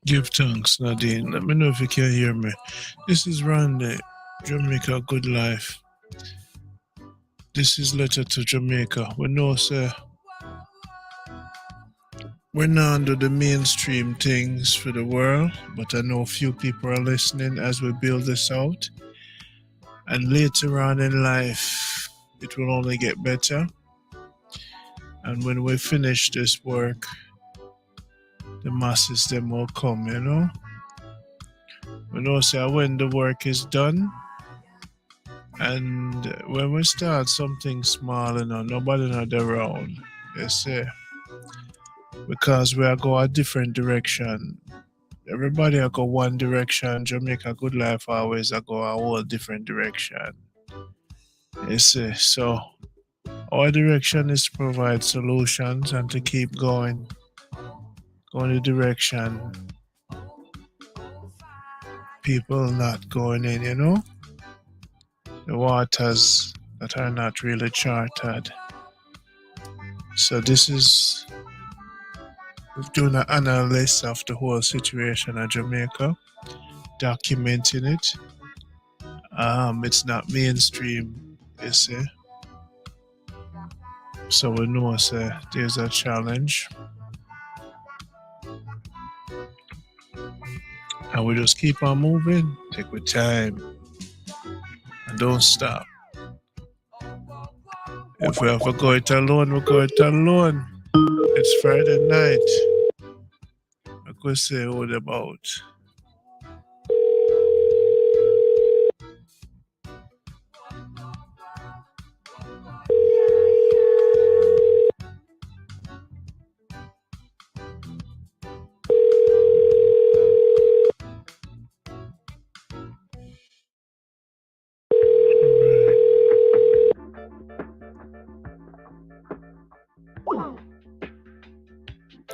Give thanks, Nadine. Let me know if you can hear me. This is Randy, Jamaica Good Life. This is Letter to Jamaica. We know, sir, we're not under the mainstream things for the world, but I know few people are listening as we build this out. And later on in life, it will only get better. And when we finish this work, the masses them will come, you know. We know, sir, when the work is done, and when we start something small, you know, nobody not around, you see, because we are go a different direction. Everybody are go one direction. Jamaica Good Life always a go a whole different direction. You see, so our direction is to provide solutions and to keep going the direction people not going in, you know, the waters that are not really charted. So this is we've done an analysis of the whole situation in Jamaica, documenting it. It's not mainstream, you see. So we know say there's a challenge, and we just keep on moving, take our time, and don't stop. If we have to go it alone, we go it alone. It's Friday night. I could say what about.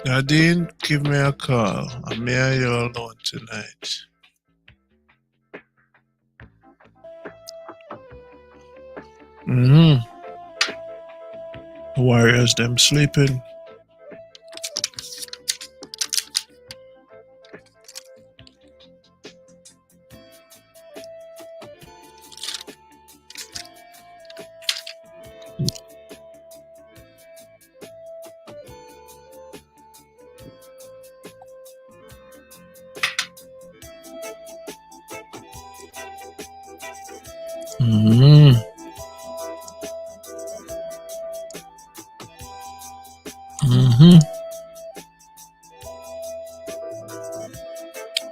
Nadine, give me a call. I'm here you alone tonight. Mm-hmm. Warriors, them sleeping. Mm-hmm. Mm-hmm.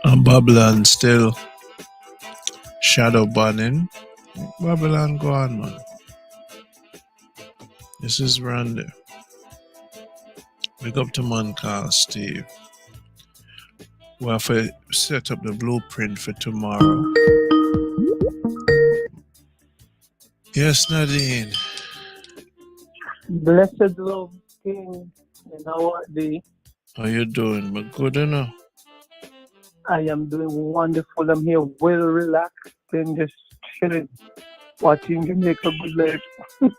And Babylon still shadow banning. Babylon go on, man. This is Randy. Big up to man called Steve. We have to set up the blueprint for tomorrow. Yes, Nadine. Blessed love King, and how are they? How you doing? But good enough. I am doing wonderful. I'm here well relaxed and just chilling, watching Jamaica good life.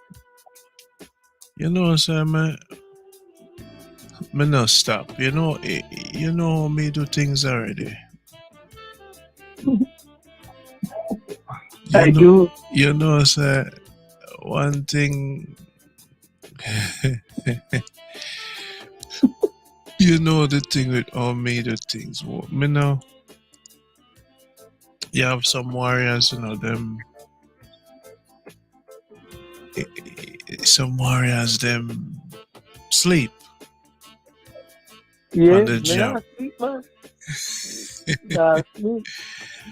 You know, sir, me not stop. You know me do things already. You I know, do. you know, sir. One thing, you know the thing with all me do things. What me know? You have some warriors, you know them. Some warriors them sleep on Yeah, the me job. not sleep, man. Not sleep.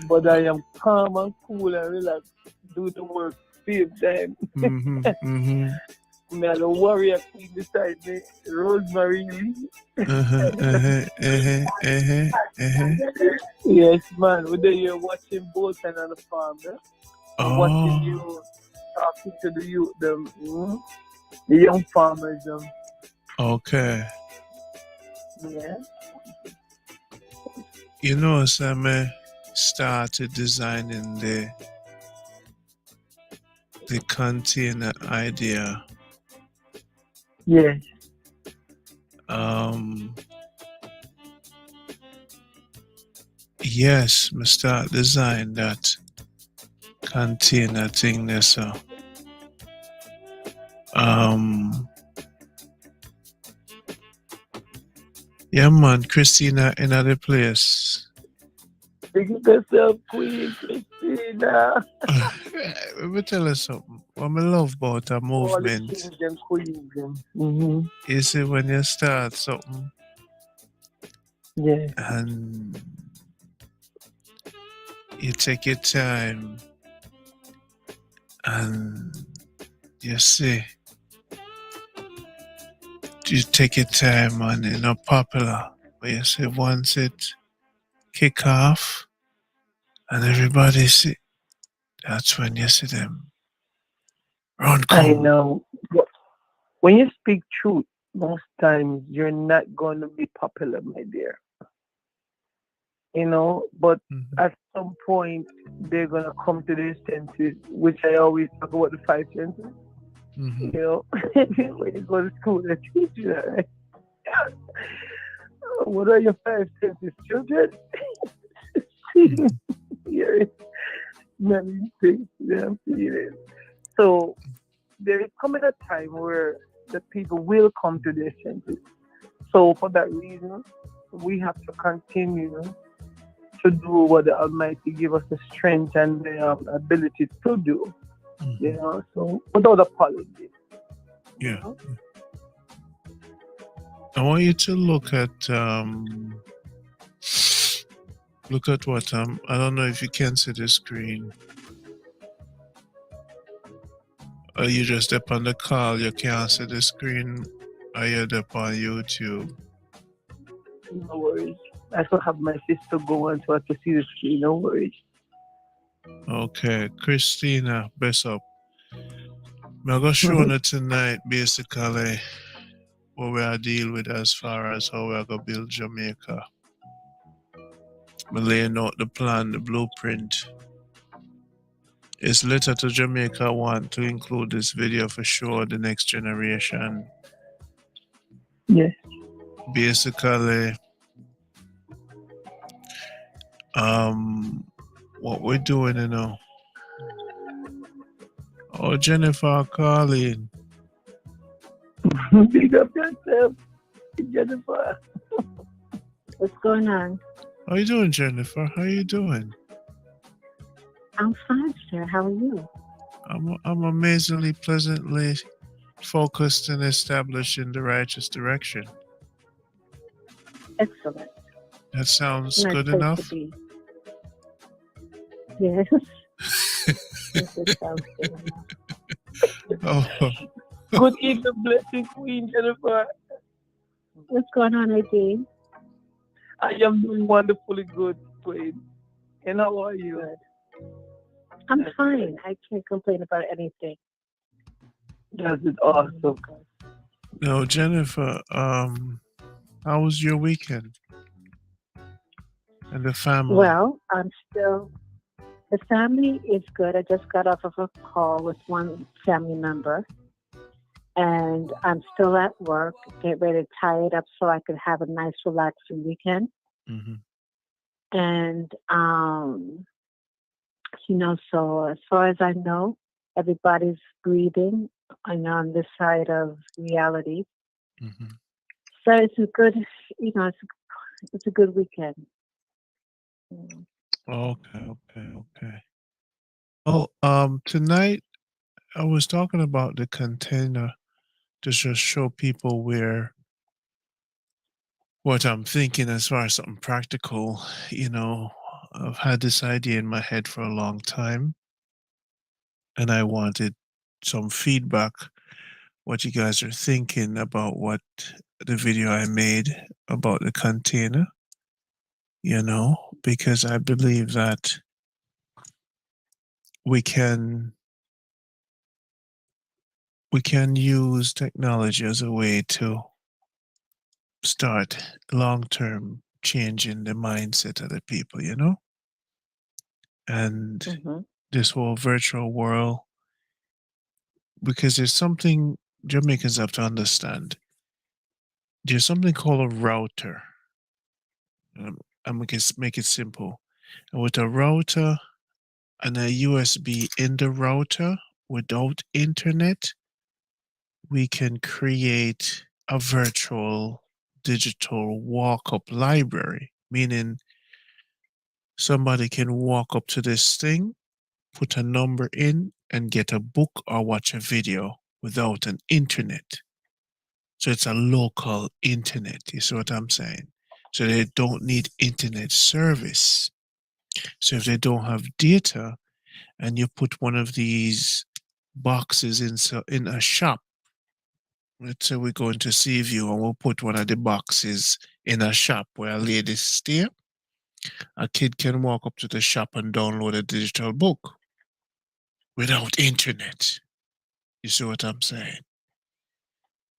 But I am calm and cool and relaxed. Do the work, save time. Mm-hmm. Mm-hmm. Me and the warrior queen beside me, Rosemary Lee. Uh-huh. Uh-huh. Uh-huh. Uh-huh. Uh-huh. Yes, man. We're there here watching Bolton on the farm, yeah? And watching Oh, you talking to the youth, the young farmers. okay. Yeah. You know, Sam, started designing the container idea. Yes. Um, yes, me start design that container thing there. So, um, yeah, man, Christina in the place. Big yourself, Queen Christina. Let me tell you something. What I love about a All the movement kings and queens. Mm-hmm. is it when you start something Yeah. and you take your time and you see, you take your time and it's not popular. But you see, once it kick off and everybody see, that's when you see them run I come. know. But when you speak truth, most times you're not going to be popular, my dear. But Mhm, at some point, they're going to come to their senses, which I always talk about the five senses. mhm, When you go to school, they teach you that, right? What are your five senses, children? mhm. Hearing, smelling, tasting, and feeling. So there is coming a time where the people will come to their senses. So for that reason, we have to continue to do what the Almighty give us the strength and the ability to do. You Mhm. know, so without apology. You Yeah. know, I want you to look at what I don't know if you can see the screen. Or you just up on the call, you can't see the screen. Or you're up on YouTube. no worries. I still have my sister going so I can see the screen. No worries. Okay, Christina, best up. I'm gonna show Mhm. you tonight basically what we are deal with as far as how we are gonna build Jamaica. I'm laying out the plan, the blueprint. It's Letter to Jamaica. I want to include this video for sure, the next generation. Yes. Basically, um, what we're doing, Oh, Jennifer calling. Big up yourself, Jennifer. What's going on? How you doing, Jennifer? How you doing? I'm fine, sir. How are you? I'm amazingly pleasantly focused and established in the righteous direction. Excellent. That sounds Nice good place to enough. be. Yes. Yes, it sounds good enough. Oh, Good evening, blessing Queen Jennifer. What's going on, AD? I am doing wonderfully good, Queen. And how are you? Good. I'm fine. I can't complain about anything. That is awesome. no, Jennifer. How was your weekend and the family? Well, I'm still. The family is good. I just got off of a call with one family member, and I'm still at work, get ready to tie it up so I could have a nice, relaxing weekend. Hmm. And so as far as I know, everybody's breathing on this side of reality. Hmm. So it's a good, it's a good weekend. Mm. Okay. Oh, tonight I was talking about the container to just show people where what I'm thinking as far as something practical. I've had this idea in my head for a long time, and I wanted some feedback. What you guys are thinking about what the video I made about the container, because I believe that we can we can use technology as a way to start long term changing the mindset of the people, and Mm-hmm. this whole virtual world, because there's something Jamaicans have to understand. There's something called a router. I'm going to make it simple. And with a router and a USB in the router without internet, we can create a virtual digital walk up library, meaning somebody can walk up to this thing, put a number in, and get a book or watch a video without an internet. So it's a local internet. You see what I'm saying? So they don't need internet service. So if they don't have data and you put one of these boxes in a shop, let's say we go into Seaview and we'll put one of the boxes in a shop where a lady stay, a kid can walk up to the shop and download a digital book without internet. You see what I'm saying?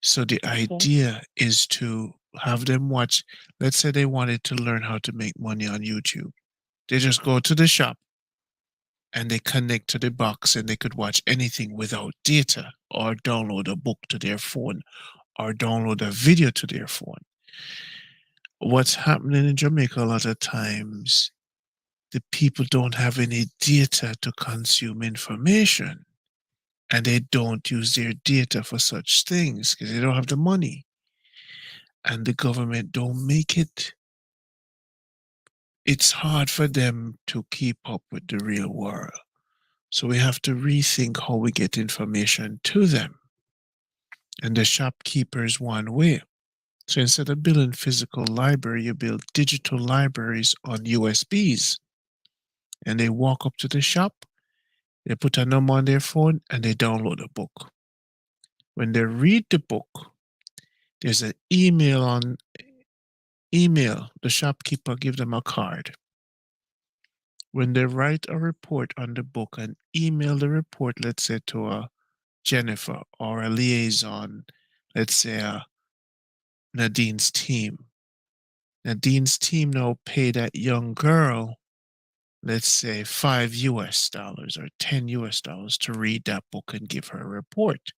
So the Okay. idea is to have them watch, let's say they wanted to learn how to make money on YouTube. They just go to the shop and they connect to the box and they could watch anything without data or download a book to their phone or download a video to their phone. What's happening in Jamaica a lot of times, the people don't have any data to consume information. and they don't use their data for such things because they don't have the money, and the government don't make it. It's hard for them to keep up with the real world. So we have to rethink how we get information to them. And the shopkeepers one way. So instead of building physical library, you build digital libraries on USBs. And they walk up to the shop, they put a number on their phone, and they download a book. When they read the book, there's an email. The shopkeeper give them a card. When they write a report on the book and email the report, let's say to a Jennifer or a liaison, let's say Nadine's team. Nadine's team now pay that young girl, let's say $5 or $10 to read that book and give her a report.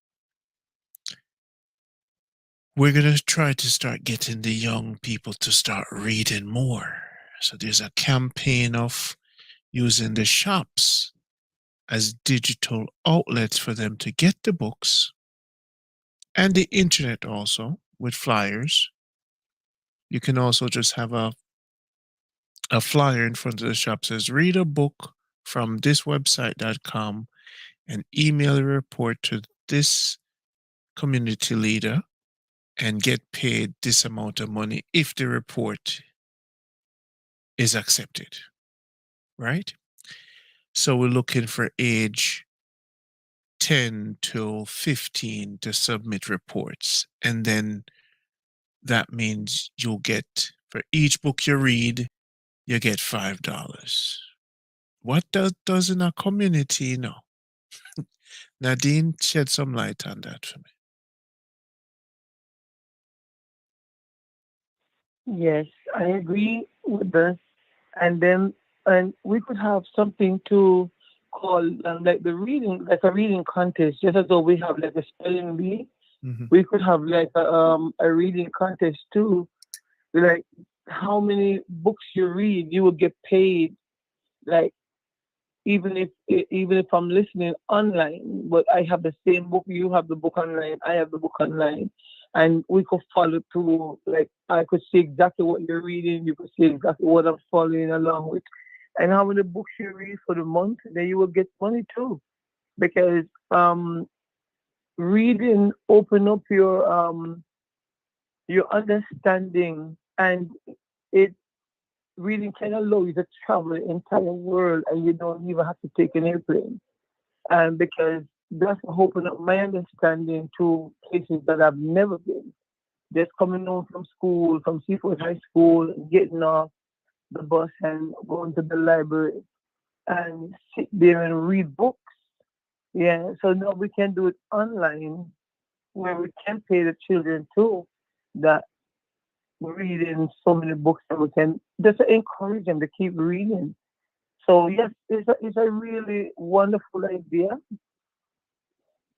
We're going to try to start getting the young people to start reading more. So there's a campaign of using the shops as digital outlets for them to get the books, and the internet also with flyers. You can also just have a flyer in front of the shop says read a book from this website.com and email a report to this community leader and get paid this amount of money if the report is accepted, right? So we're looking for age 10 to 15 to submit reports. And then that means you'll get, for each book you read, you get $5. What does in a community know? Nadine, shed some light on that for me. Yes, I agree with this. And then, and we could have something to call like the reading, like a reading contest, just as though we have like a spelling bee. Mhm. We could have like a reading contest too. Like how many books you read, you will get paid. Like even if I'm listening online, but I have the same book, you have the book online, I have the book online, and we could follow through. Like I could see exactly what you're reading, you could see exactly what I'm following along with, and how many books you read for the month. Then you will get money too, because reading open up your understanding, and it reading can allow you to travel the entire world, and you don't even have to take an airplane. And because that's opened up my understanding to places that I've never been. Just coming home from school, from Seafood High School, getting off the bus and going to the library and sit there and read books. Yeah, so now we can do it online where we can pay the children too that reading so many books, and we can just encourage them to keep reading. So yes, it's a really wonderful idea.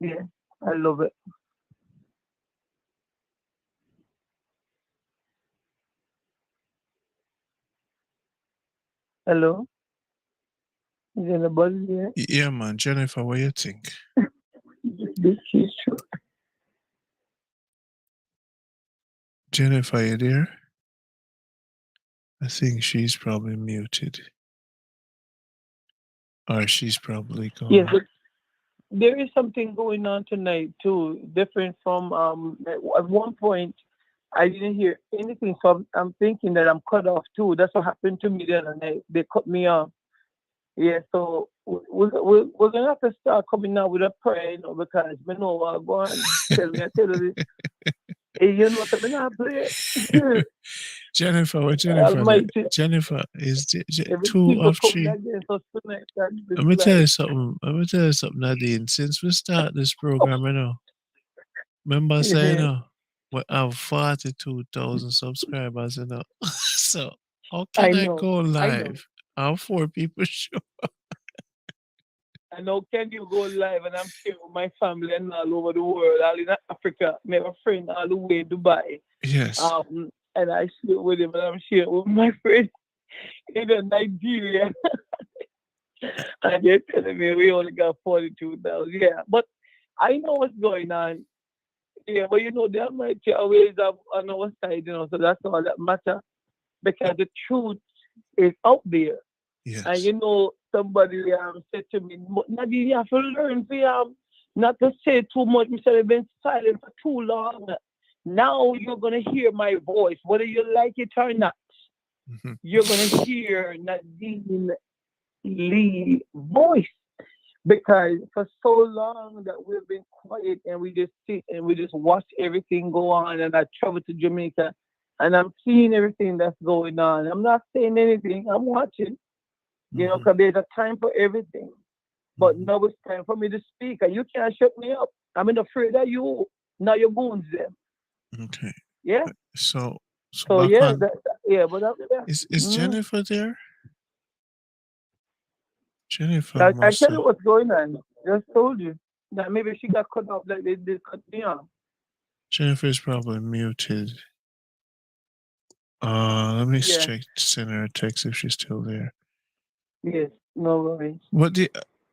Yeah, I love it. Hello, is anybody there? Yeah, man. Jennifer, what do you think? This is true. Jennifer, you there? I think she's probably muted, or she's probably Yes, gone. but there is something going on tonight too, different from at one point I didn't hear anything, so I'm thinking that I'm cut off too. That's what happened to me the other night. They cut me off. Yeah, so we're gonna have to start coming out with a prayer, because we know what go on. Tell you this. Hey, you know what I mean? I play. Jennifer, what Jennifer? Almighty, Jennifer is two everything will of come three. against us tonight. That's this Let me tell you life. something. Let me tell you something, Nadine. Since we start this program, remember saying, we have 42,000 subscribers, So how I can I know, go I know. live? How four people show? I know, can you go live and I'm sharing with my family and all over the world, all in Africa. I have a friend all the way in Dubai. Yes. And I share with him, and I'm sharing with my friend in Nigeria. And they're telling me we only got 42,000. Yeah, but I know what's going on. Yeah, but the Almighty always have on our side, so that's all that matter. Because the truth is out there. And Yes. somebody said to me, Nadine, you have to learn for not to say too much. Michelle, I've been silent for too long. Now you're going to hear my voice, whether you like it or not. Mhm. You're going to hear Nadine Lee voice. Because for so long that we've been quiet and we just sit and we just watch everything go on. And I travel to Jamaica and I'm seeing everything that's going on. I'm not saying anything. I'm watching, Mhm. because there's a time for everything. But Mhm. now it's time for me to speak, and you can't shut me up. I'm not afraid of you. Now you're goons them. Okay. Yeah. So so So back yeah, on, yeah. But yeah. is Mm. Jennifer there? Jennifer I must tell you what's going on. Just told you that maybe she got cut off like they cut me off. Jennifer is probably muted. Let me Yeah. check, send her a text if she's still there. Yes. No worries. What the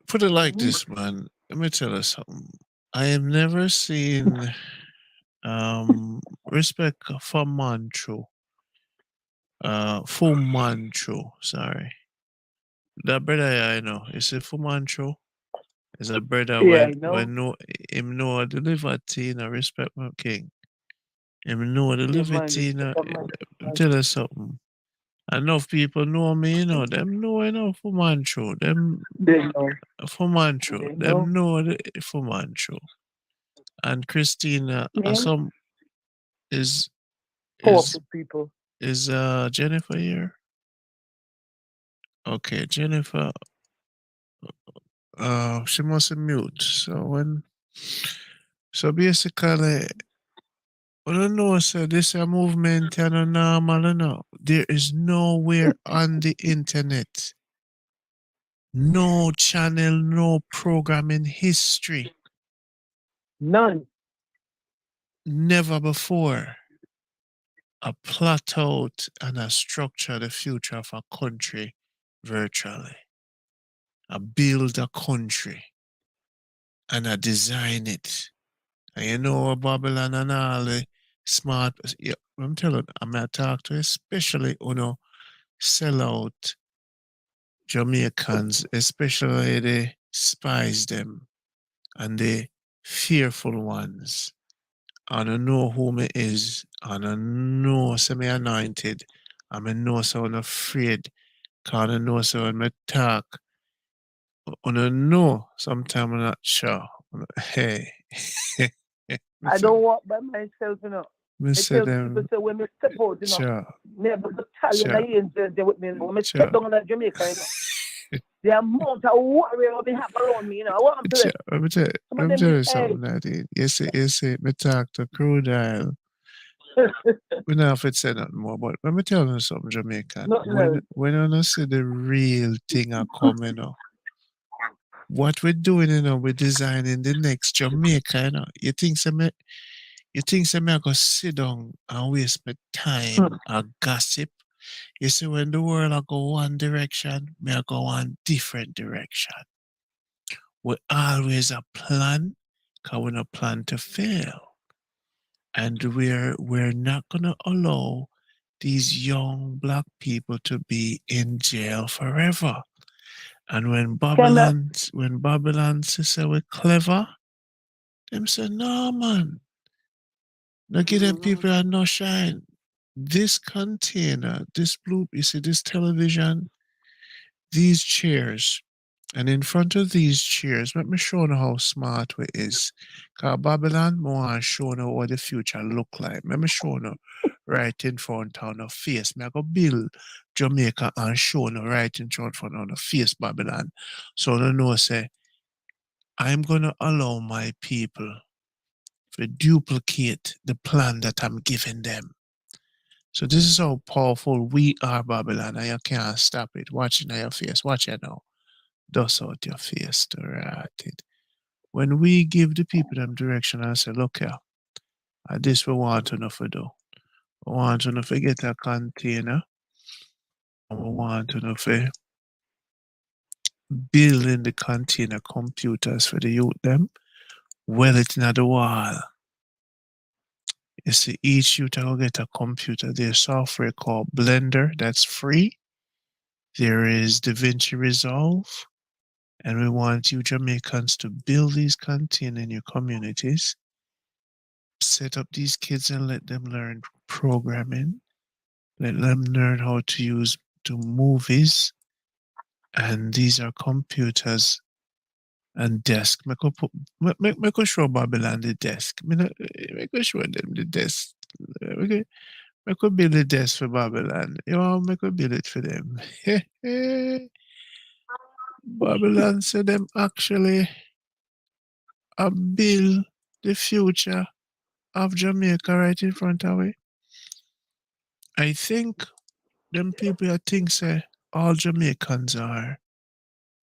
Put it like Mm. this, man. Let me tell you something. I have never seen respect for Manchu. Fu Manchu, sorry. That brother I know, is it Fu Manchu? Is a brother Yeah, when I know. no him know the liberty, no respect my king. Him know the Yeah, man. liberty, no. Respect my I'm tell you something. Enough people know me, them know enough for Manchu. Them They know. for Manchu. They know. Them know the for Manchu. And Christina, Yeah. some is is Powerful people. Jennifer here? Okay, Jennifer. She must mute. So basically, I don't know. So this a movement and a normal. No, there is nowhere on the internet, no channel, no program in history, None. never before, a plot out and a structure the future of a country virtually. A build a country and I design it. And Babylon and all the smart, yeah, I'm telling you, I'm going to talk to especially, sell out Jamaicans, especially the spies them and the fearful ones. And I know who me is, and I know semi anointed, and I know so I'm afraid, cause I know so when I talk, and I know sometimes I'm not sure. Hey, I don't walk by myself, me I say tell people, them, say, when I step out, sure, never go tell you sure, the angels there with me. When I step sure. down in Jamaica, the amount of warrior we have around me, I want to them. Some of Let me them tell is, you hey, something, Nadine. You see, me talk to Crew Dial. We don't have to say nothing more, but let me tell you something, Jamaican. nothing else. When you see the real thing are coming up, what we're doing, we're designing the next Jamaica, you think I go sit down and waste my time and gossip. You see, when the world I go one direction, me I go one different direction. We always a plan, cause we no plan to fail. And we're not gonna allow these young black people to be in jail forever. And Can I, When Babylon say we're clever, them say no man, no give them mm-hmm. people are no shine. This container, this blue, you see this television, these chairs, and in front of these chairs, let me show you how smart we is. Cause Babylon, I want to show you what the future look like. Let me show you right in front of the face. Me I go build Jamaica and show you right in front of the face Babylon. So you know say, I'm gonna allow my people to duplicate the plan that I'm giving them. So this is how powerful we are, Babylon, and you can't stop it. Watch it in your face. Watch it now. Dust out your face to right it. When we give the people them direction and say, look here, this we want to know for do. We want to know for get a container. And we want to know for build in the container computers for the youth them. well it in the wall. You see, each youth will get a computer. There's software called Blender that's free. There is DaVinci Resolve. And we want you Jamaicans to build these content in your communities, set up these kids and let them learn programming, let them learn how to use to movies. And these are computers and desk. Make us show Babylon the desk. Make us show them the desk. Make us build the desk for Babylon. You know, make us build it for them. Babylon said them actually build the future of Jamaica right in front of it. I think them people I think say all Jamaicans are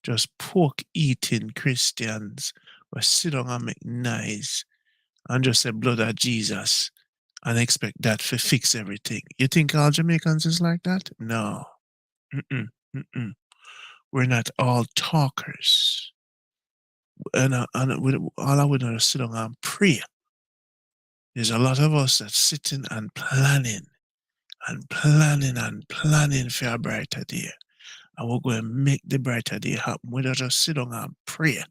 just pork eating Christians who sit down and make nice and just say blood of Jesus and expect that to fix everything. You think all Jamaicans is like that? No. Mm-mm, mm-mm. We're not all talkers. And all I would do is sit down and pray. There's a lot of us that's sitting and planning for a brighter day. And we're going to make the brighter day happen. We don't just sit down and pray.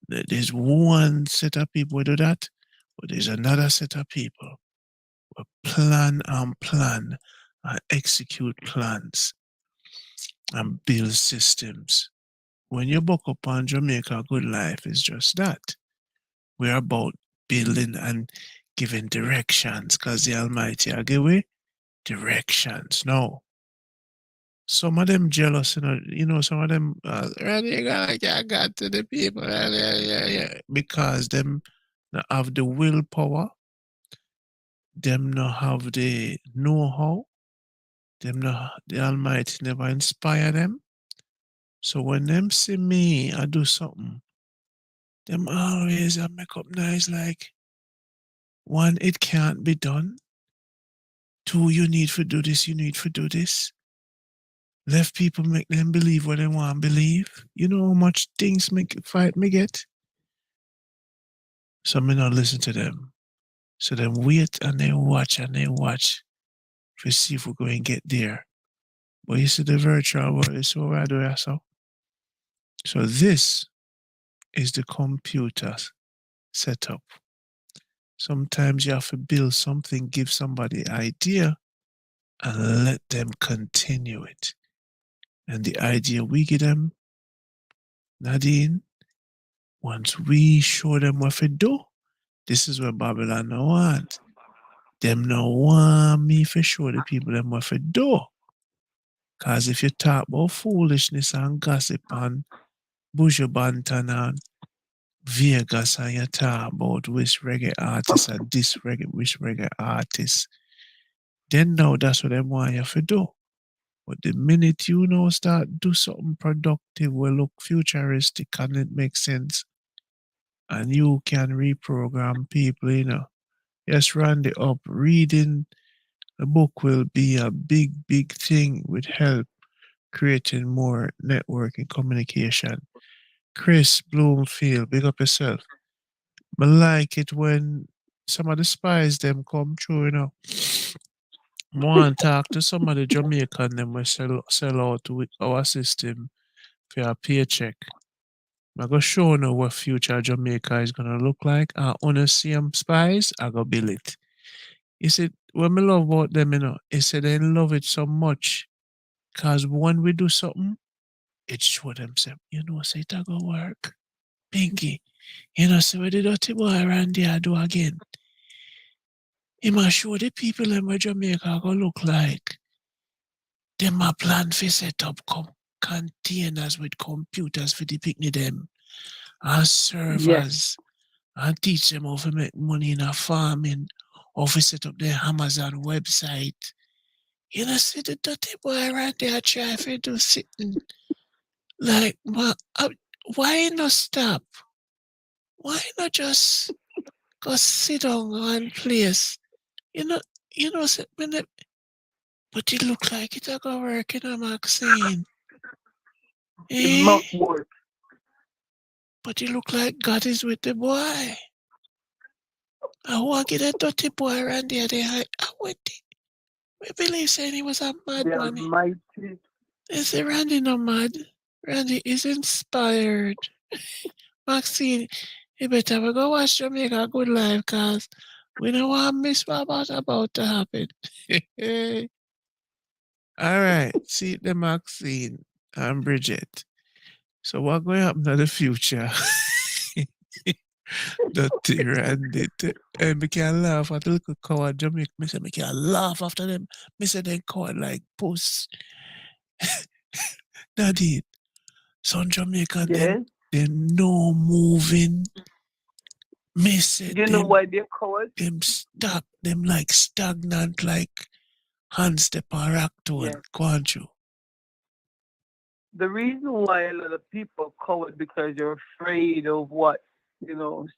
There's one set of people who do that, but there's another set of people who plan and execute plans and build systems. When you buck up on Jamaica Good Life, it's just that. We're about building and giving directions because the Almighty will give away directions. No. Some of them jealous, some of them, really gonna get got to the people, because them not have the willpower, them not have the know-how, the Almighty never inspire them. So when them see me, I do something, them always make up nice like, one, it can't be done. Two, you need to do this, you need to do this. Left people make them believe what they want to believe. You know how much things make fight me get? So me not listen to them. So them wait and they watch to see if we're going to get there. But you see the virtual world is what I do so. So this is the computer setup. Sometimes you have to build something, give somebody idea, and let them continue it. And the idea we give them, Nadine, once we show them what to do, this is what Babylon no want. Them no want me for show the people them what to do. Cause if you talk about foolishness and gossip and Buju Banton and Vegas and you talk about which reggae artist and which reggae artist, then now that's what them want you to do. But the minute you know start do something productive will look futuristic and it makes sense, and you can reprogram people, Yes, Randy up. Reading a book will be a big, big thing with help creating more networking communication. Chris Bloomfield, big up yourself. I like it when some of the spies them come through. I want to talk to some of the Jamaican them we sell out with our system for a paycheck. I'm going to show you what future Jamaica is going to look like. And on the same spies, I go build it. You see, what I love about them, is that they love it so much. Because when we do something, it show them, say, say it go work. Pinky, say what the dirty boy around there do again. He must show the people them where Jamaica go look like. Them a plan for set up containers with computers for the picnic them. And servers. Yes. And teach them how to make money in a farming. How to set up their Amazon website. See the dirty boy right there try to do sitting. Like, why not stop? Why not just go sit down one place? But it look like it a go work in a Maxine. It must work. But it look like God is with the boy. I want to get a dirty boy around there. I went. We believe saying he was a The madman. Almighty. They say Randy no mad. Randy is inspired. Maxine, you better go watch Jamaica Good Life, cause we don't want to miss what about to happen. All right, see the Maxine and Bridget. So what going to happen in the future? Dirty Randy. And we can laugh at the little coward Jamaica. Me say me can laugh after them. Me say they coward like puss. Daddy, some Jamaica, Yes. them no moving. Me say You know why they're cowards? them stuck, them like stagnant, like hand step or rock tone. Yes. Go on, you. The reason why a lot of people coward because you're afraid of what,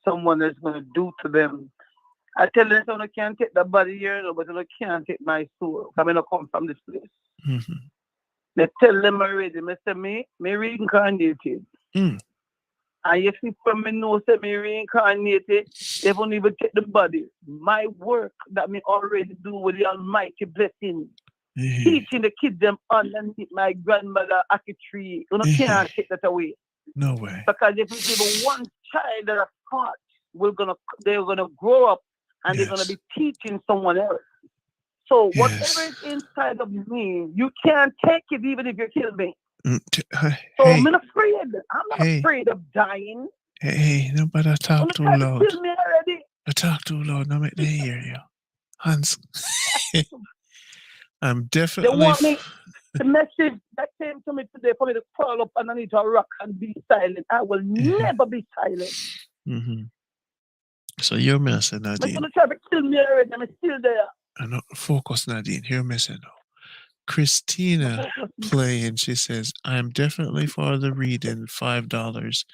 someone is going to do to them. I tell them someone can't take the body here, but they can't take my soul. I'm going to come from this place. Mm-hmm. They tell them already, me say me reincarnated. Mm. And you see from me know say me reincarnated, they won't even take the body. My work that me already do with the Almighty blessing, teaching the kids them underneath my grandmother Aki tree. You can't take that away. No way. Because if it's even one child that are taught, they're gonna grow up and they're gonna be teaching someone else. So whatever is inside of me, you can't take it even if you kill me. So I'm not afraid. I'm not afraid of dying. Hey, nobody talk too loud. Kill me already. I talk too loud. No make they hear you. Hans. I'm definitely. They want me. The message that came to me today for me to crawl up underneath a rock and be silent. I will never be silent. Mm-hmm. So you're missing, Nadine. They're going to try to kill me already. I'm still there. I know. Focus, Nadine. You're missing now. Christina playing. She says, "I'm definitely for the reading $5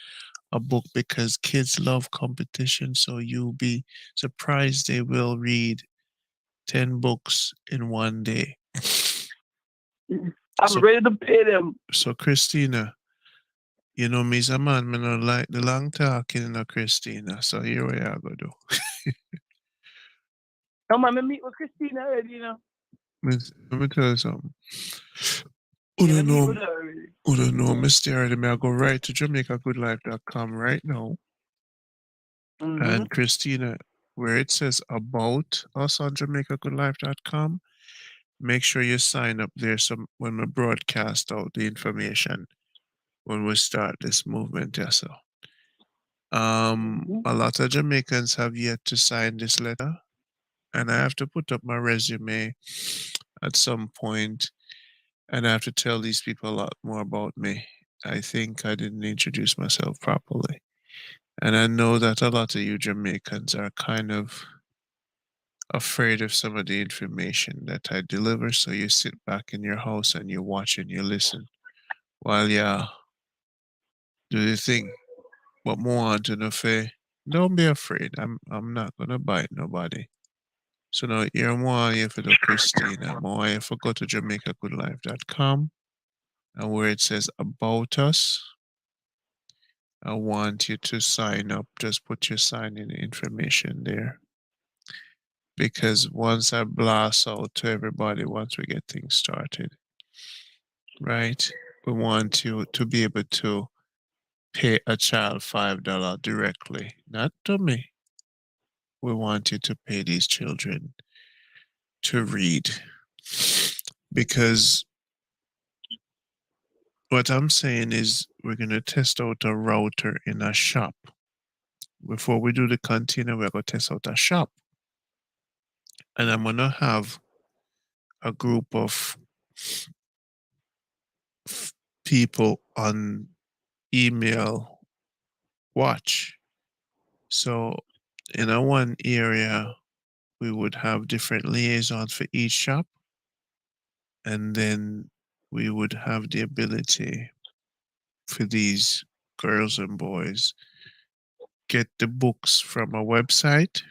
a book because kids love competition. So you'll be surprised they will read 10 books in one day." I'm ready to pay them. So Christina, you know me's a man, me not like the long talking, Christina. So here we are go do. No man, I meet with Christina already, Let me tell you something. Yeah, Who don't know me stay already. May I go right to JamaicaGoodLife.com right now. Mm-hmm. And Christina, where it says about us on JamaicaGoodLife.com, make sure you sign up there when we broadcast out the information when we start this movement. Yeah, so a lot of Jamaicans have yet to sign this letter, and I have to put up my resume at some point, and I have to tell these people a lot more about me. I think I didn't introduce myself properly. And I know that a lot of you Jamaicans are kind of afraid of some of the information that I deliver, so you sit back in your house and you watch and you listen while you do the thing. But more on to no fair. Don't be afraid. I'm not gonna bite nobody. So now here more you for the Christina. More you for go to JamaicaGoodLife.com and where it says about us. I want you to sign up. Just put your sign in information there. Because once I blast out to everybody, once we get things started, right? We want you to be able to pay a child $5 directly, not to me. We want you to pay these children to read. Because what I'm saying is we're going to test out a router in a shop. Before we do the container, we're going to test out a shop. And I'm going to have a group of people on email watch. So in a one area, we would have different liaisons for each shop. And then we would have the ability for these girls and boys get the books from a website.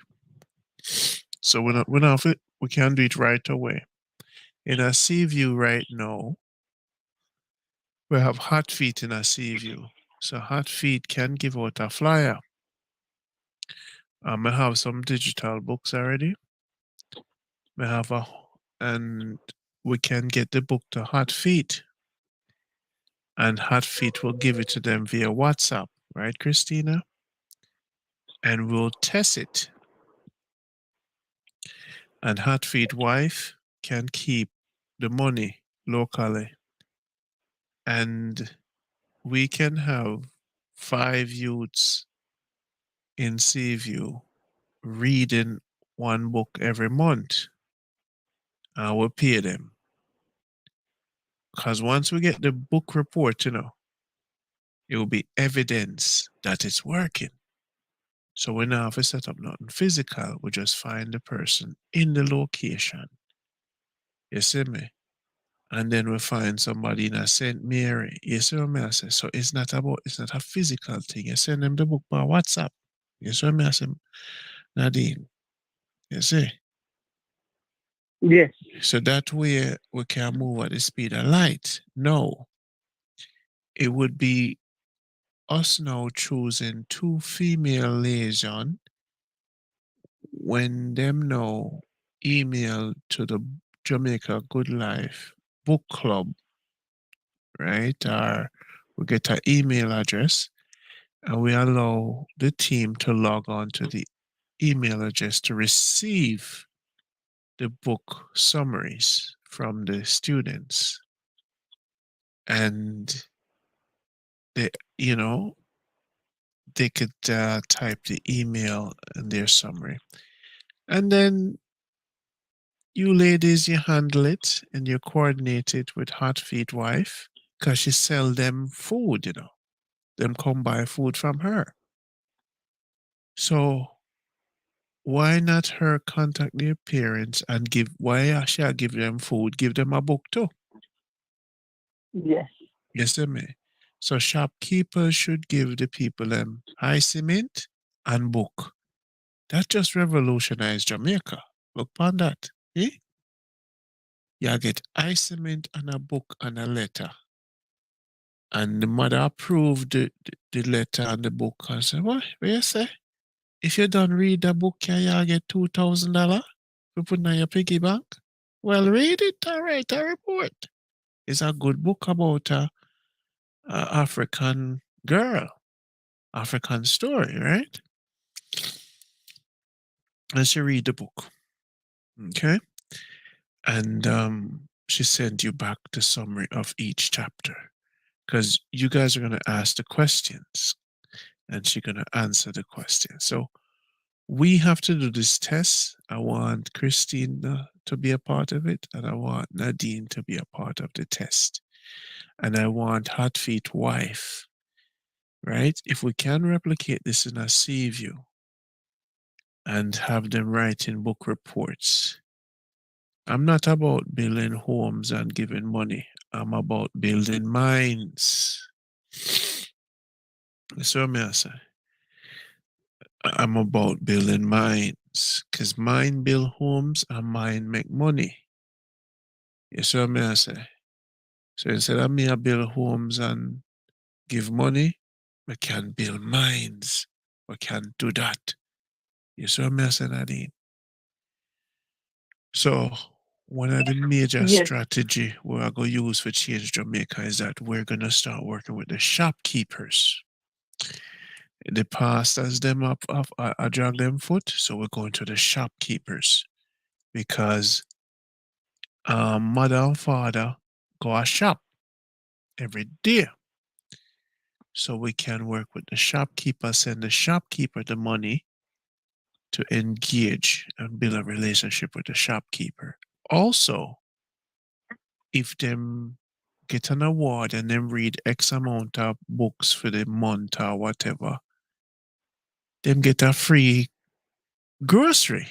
So we can do it right away. In a sea view right now, we have Hot Feet in a sea view. So Hot Feet can give out a flyer. I have some digital books already. We have and we can get the book to Hot Feet, and Hot Feet will give it to them via WhatsApp, right, Christina? And we'll test it. And Hot Feet wife can keep the money locally, and we can have 5 youths in Seaview reading one book every month. I will pay them. Because once we get the book report, it will be evidence that it's working. So we now have to set up nothing physical. We just find the person in the location. You see me? And then we find somebody in a St. Mary. You see what I say? So it's not a physical thing. You send them the book by WhatsApp. You see what I say, Nadine? You see? Yes. So that way we can move at the speed of light. No, it would be us now choosing 2 female liaison when them now email to the Jamaica Good Life book club, right? Or we get an email address and we allow the team to log on to the email address to receive the book summaries from the students. And they, you know, they could type the email and their summary. And then you ladies, you handle it and you coordinate it with Hot Feet wife because she sell them food, Them come buy food from her. So why not her contact their parents and why shall I give them food, give them a book too? Yes. Yes, me. So shopkeepers should give the people high cement and book. That just revolutionized Jamaica. Look upon that. Eh? You get high cement and a book and a letter. And the mother approved the letter and the book and said, what you say? If you don't read the book, you get $2,000 to put in your piggy bank. Well, read it and write a report. It's a good book about a African girl, African story, right? And she read the book, okay? And she sent you back the summary of each chapter because you guys are going to ask the questions and she's going to answer the questions. So we have to do this test. I want Christine to be a part of it, and I want Nadine to be a part of the test. And I want Hot Feet wife, right? If we can replicate this in a sea view and have them writing book reports, I'm not about building homes and giving money. I'm about building minds. So I say, I'm about building minds because mind build homes and mind make money. You see what I say? So instead of me I build homes and give money, we can build minds. We can do that. You see what I say, Nadine? So one of the major Yes. strategy we're going to use for Change Jamaica is that we're going to start working with the shopkeepers. The pastors them up, I drag them foot, so we're going to the shopkeepers because mother and father go a shop every day. So we can work with the shopkeeper, send the shopkeeper the money to engage and build a relationship with the shopkeeper. Also, if them get an award and then read X amount of books for the month or whatever, them get a free grocery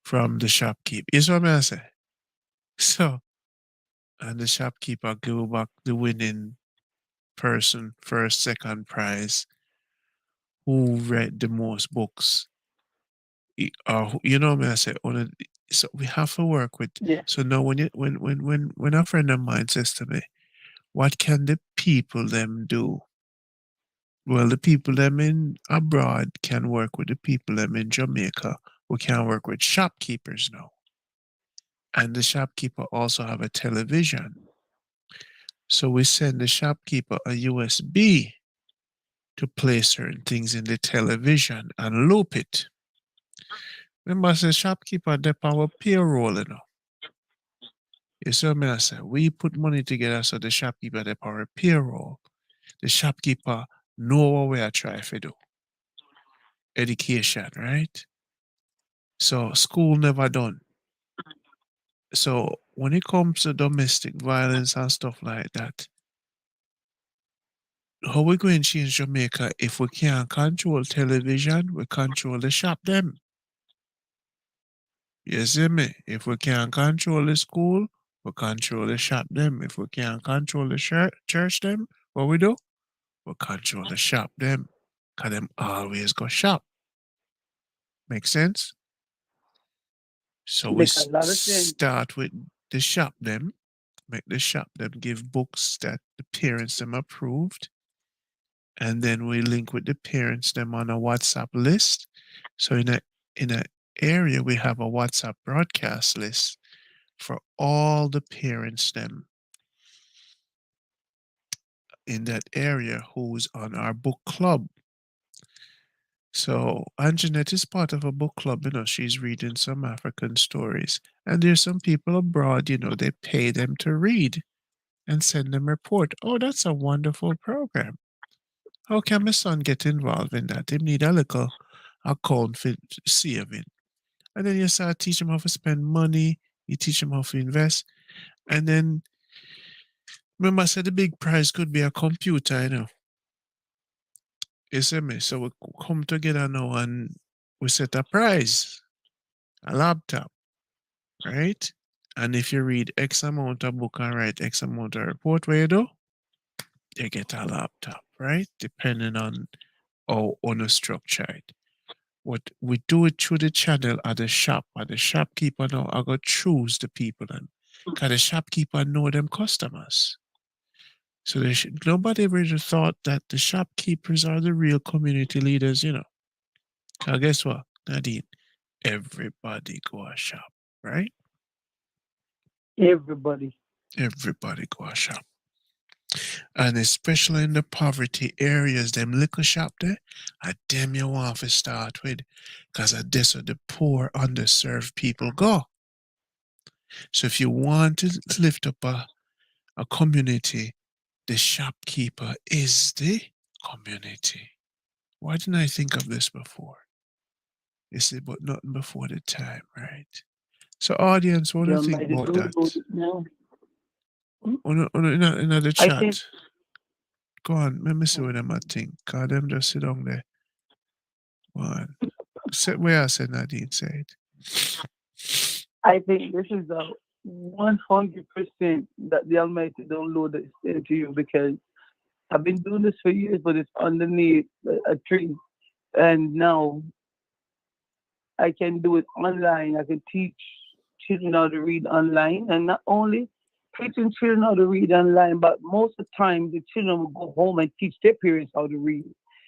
from the shopkeeper. Is what I say. So, and the shopkeeper give back the winning person first, second prize who read the most books. You know me, I say, so we have to work with. Yes. So now when a friend of mine says to me, what can the people them do Well, the people them in abroad can work with the people them in Jamaica who can work with shopkeepers now. And the shopkeeper also have a television. So we send the shopkeeper a USB to play certain things in the television and loop it. Remember, the shopkeeper they our payroll, you know. You see what I say? We put money together so the shopkeeper they our payroll. The shopkeeper know what we are trying to do. Education, right? So school never done. So when it comes to domestic violence and stuff like that, how we going to change Jamaica if we can't control television, we control the shop them. You see me? If we can't control the school, we control the shop them. If we can't control the church them, what we do? We control the shop them. Cause them always go shop. Make sense? So we Make a lot of sense. start with the shop them, make the shop them give books that the parents them approved, and then we link with the parents them on a WhatsApp list. So in a area we have a WhatsApp broadcast list for all the parents them in that area who's on our book club. So Anjanette is part of a book club, you know, she's reading some African stories. And there's some people abroad, you know, they pay them to read and send them report. Oh, that's a wonderful program. How can my son get involved in that? He need a little account for saving. And then you start teach him how to spend money, you teach him how to invest. And then remember I said the big prize could be a computer, you know. You see me? So we come together now and we set a prize, a laptop, right? And if you read X amount of book and write X amount of report, what you do? You get a laptop, right? Depending on how unstructured. What we do it through the channel at the shop, at the shopkeeper now I go choose the people and cause the shopkeeper know them customers. So nobody really thought that the shopkeepers are the real community leaders, you know. Cause guess what, Nadine? Everybody go a shop, right? Everybody. Everybody go a shop. And especially in the poverty areas, them liquor shop there, them you want to start with. Because that's where the poor, underserved people go. So if you want to lift up a community, the shopkeeper is the community. Why didn't I think of this before? You see, but nothing before the time, right? So audience, what do The you think Almighty about don't know that? it now. Hmm? In the I think chat, go on, let me see what them I think. God, them just sit down there. Go on. Where I said Nadine said. I think this is a 100% that the Almighty don't load this into you because I've been doing this for years, but it's underneath a tree. And now I can do it online. I can teach children how to read online. And not only teaching children how to read online, but most of the time the children will go home and teach their parents how to read.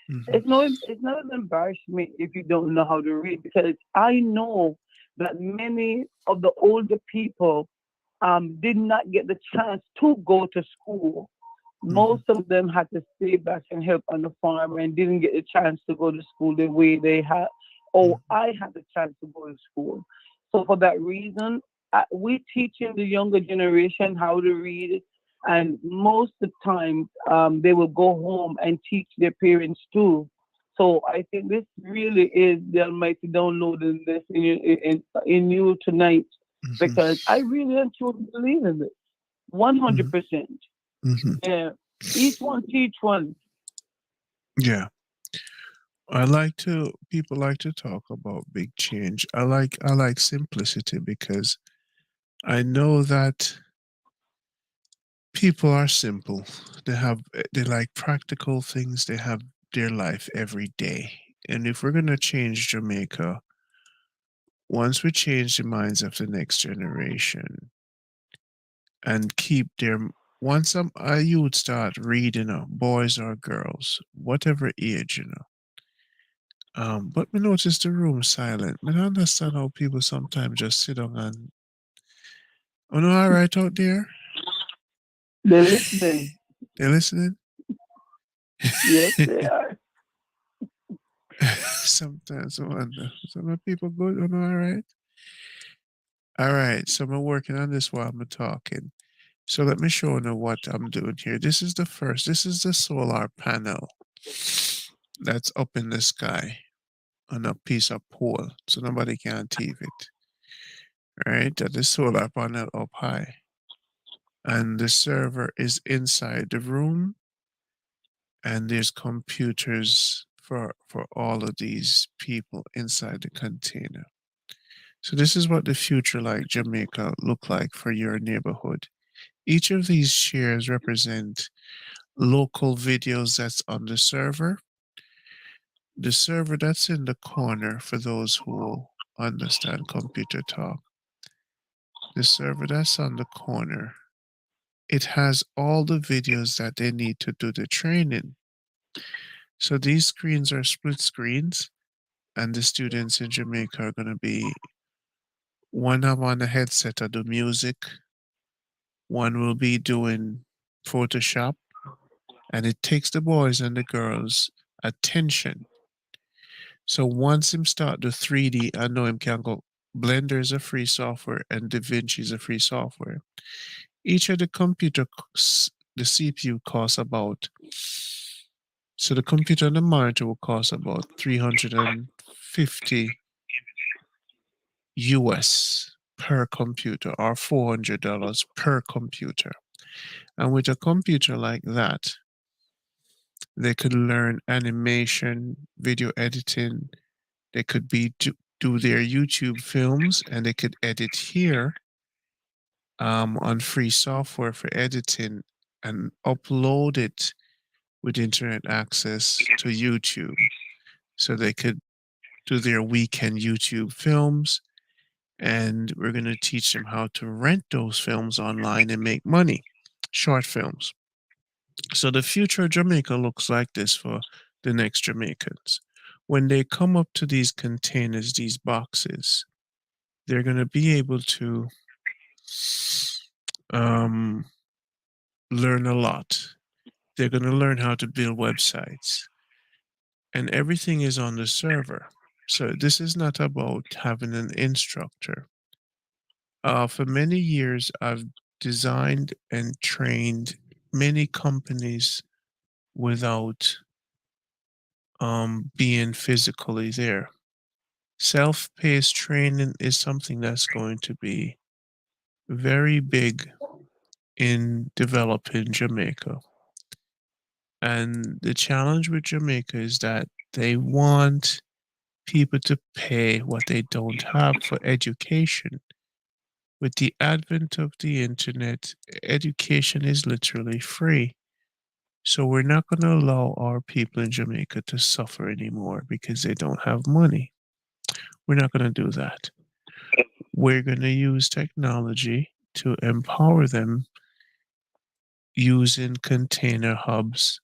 Hmm. It's not an embarrassment if you don't know how to read because I know that many of the older people did not get the chance to go to school. Hmm. Most of them had to stay back and help on the farm and didn't get the chance to go to school the way they had. Oh, I had the chance to go to school. So for that reason, we teaching the younger generation how to read, and most of the time they will go home and teach their parents too. So I think this really is the Almighty downloading this in you tonight Hmm. because I really and truly believe in this. Hmm. 100%. Hmm. Yeah. Each one teach one. Yeah. People like to talk about big change. I like simplicity because I know that people are simple. They like practical things. They have their life every day. And if we're gonna change Jamaica, once we change the minds of the next generation and keep once a youth start reading, boys or girls, whatever age, but me notice the room silent. Me don't understand how people sometimes just sit down and, oh no, all right out there, They're listening. they're listening. Yes, they are. Sometimes I wonder, some of people good, oh no, all right. All right, so I'm working on this while I'm talking. So let me show you what I'm doing here. This is the solar panel that's up in the sky on a piece of pole, so nobody can thief it. Right? That is solar panel up high. And the server is inside the room, and there's computers for all of these people inside the container. So this is what the future like Jamaica look like for your neighborhood. Each of these shares represent local videos that's on the server. The server that's in the corner, for those who understand computer talk, the server that's on the corner, it has all the videos that they need to do the training. So these screens are split screens, and the students in Jamaica are going to be one have on the headset to do music, one will be doing Photoshop, and it takes the boys and the girls' attention. So once him start the 3D, I know him can go. Blender is a free software and DaVinci is a free software. Each of the the CPU costs about, so the computer and the monitor will cost about 350 US per computer or $400 per computer. And with a computer like that, they could learn animation, video editing, they could do their YouTube films, and they could edit here on free software for editing and upload it with internet access to YouTube. So they could do their weekend YouTube films, and we're going to teach them how to rent those films online and make money, short films. So the future of Jamaica looks like this for the next Jamaicans. When they come up to these containers, these boxes, they're going to be able to um, learn a lot. They're going to learn how to build websites, and everything is on the server. So this is not about having an instructor. For many years, I've designed and trained many companies without being physically there. Self-paced training is something that's going to be very big in developing Jamaica. And the challenge with Jamaica is that they want people to pay what they don't have for education. With the advent of the internet, education is literally free. So we're not going to allow our people in Jamaica to suffer anymore because they don't have money. We're not going to do that. We're going to use technology to empower them using container hubs.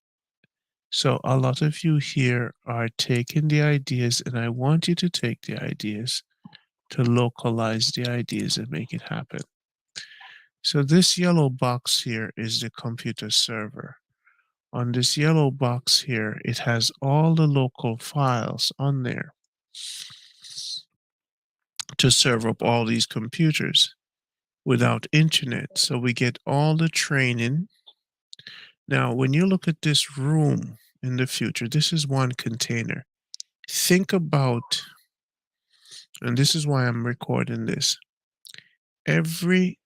So a lot of you here are taking the ideas, and I want you to take the ideas to localize the ideas and make it happen. So this yellow box here is the computer server. On this yellow box here, it has all the local files on there to serve up all these computers without internet. So we get all the training. Now, when you look at this room in the future, this is one container. Think about, and this is why I'm recording this, every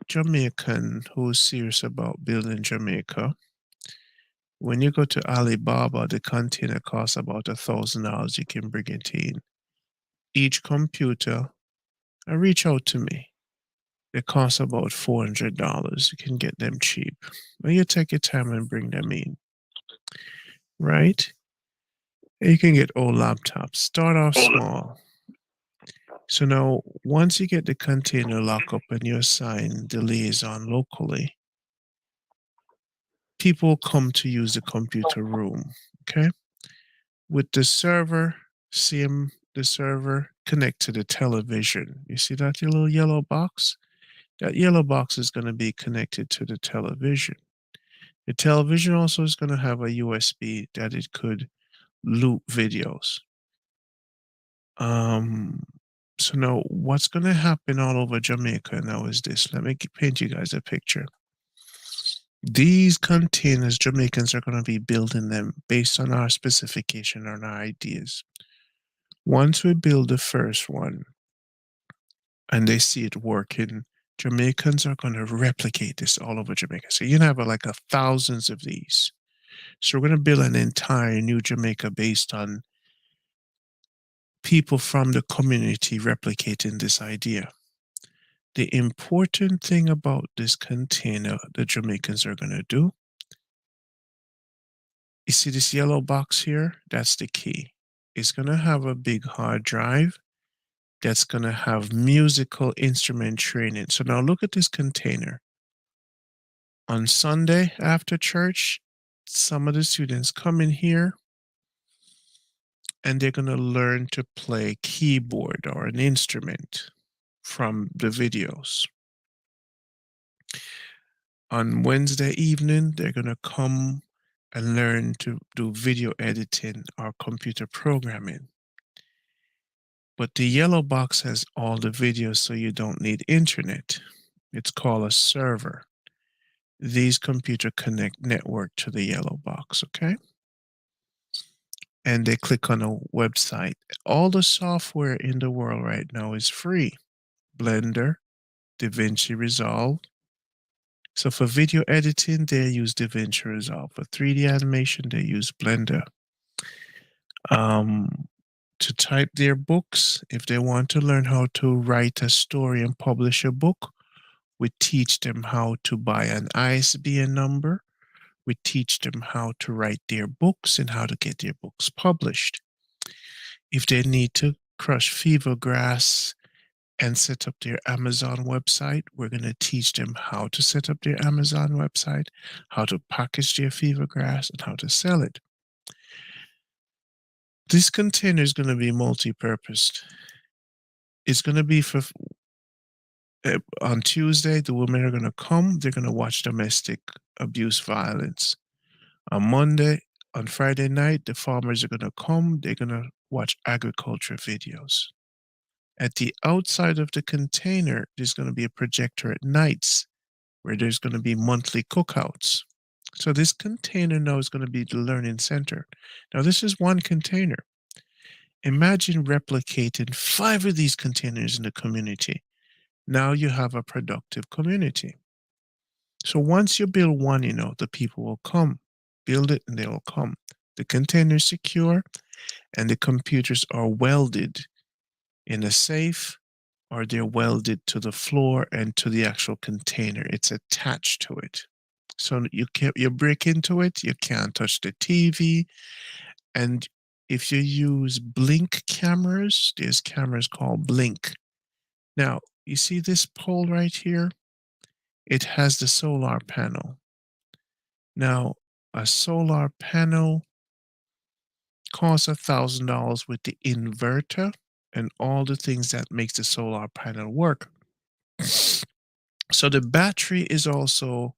Jamaican who's serious about building Jamaica, when you go to Alibaba, the container costs about $1,000. You can bring it in. Each computer, reach out to me. They cost about $400. You can get them cheap. But you take your time and bring them in, right? You can get old laptops. Start off small. So now, once you get the container lock up and you assign the liaison locally, people come to use the computer room. Okay. With the server, same the server connect to the television. You see that little yellow box? That yellow box is going to be connected to the television. The television also is going to have a USB that it could loop videos. Um, so now what's going to happen all over Jamaica now is this. Let me paint you guys a picture. These containers, Jamaicans are going to be building them based on our specification and our ideas. Once we build the first one and they see it working, Jamaicans are going to replicate this all over Jamaica. So you're going to have like thousands of these. So we're going to build an entire new Jamaica based on people from the community replicating this idea. The important thing about this container the Jamaicans are going to do, you see this yellow box here? That's the key. It's going to have a big hard drive that's going to have musical instrument training. So now look at this container. On Sunday after church, some of the students come in here and they're going to learn to play keyboard or an instrument from the videos. On Wednesday evening, they're going to come and learn to do video editing or computer programming. But the yellow box has all the videos, so you don't need internet. It's called a server. These computer connect network to the yellow box, okay? And they click on a website. All the software in the world right now is free. Blender, DaVinci Resolve. So for video editing, they use DaVinci Resolve. For 3D animation, they use Blender. To type their books, if they want to learn how to write a story and publish a book, we teach them how to buy an ISBN number. We teach them how to write their books and how to get their books published. If they need to crush fever grass and set up their Amazon website, we're going to teach them how to set up their Amazon website, how to package their fever grass, and how to sell it. This container is going to be multi-purposed. It's going to be for on Tuesday, the women are going to come, they're going to watch domestic abuse violence. On Monday, on Friday night, the farmers are going to come, they're going to watch agriculture videos. At the outside of the container, there's going to be a projector at nights where there's going to be monthly cookouts. So this container now is going to be the learning center. Now, this is one container. Imagine replicating 5 of these containers in the community. Now you have a productive community. So once you build one, the people will come. Build it and they will come. The container is secure and the computers are welded in a safe, or they're welded to the floor and to the actual container. It's attached to it. So you break into it, you can't touch the TV. And if you use blink cameras, there's cameras called blink. Now, you see this pole right here? It has the solar panel. Now, a solar panel costs $1,000 with the inverter and all the things that makes the solar panel work. So the battery is also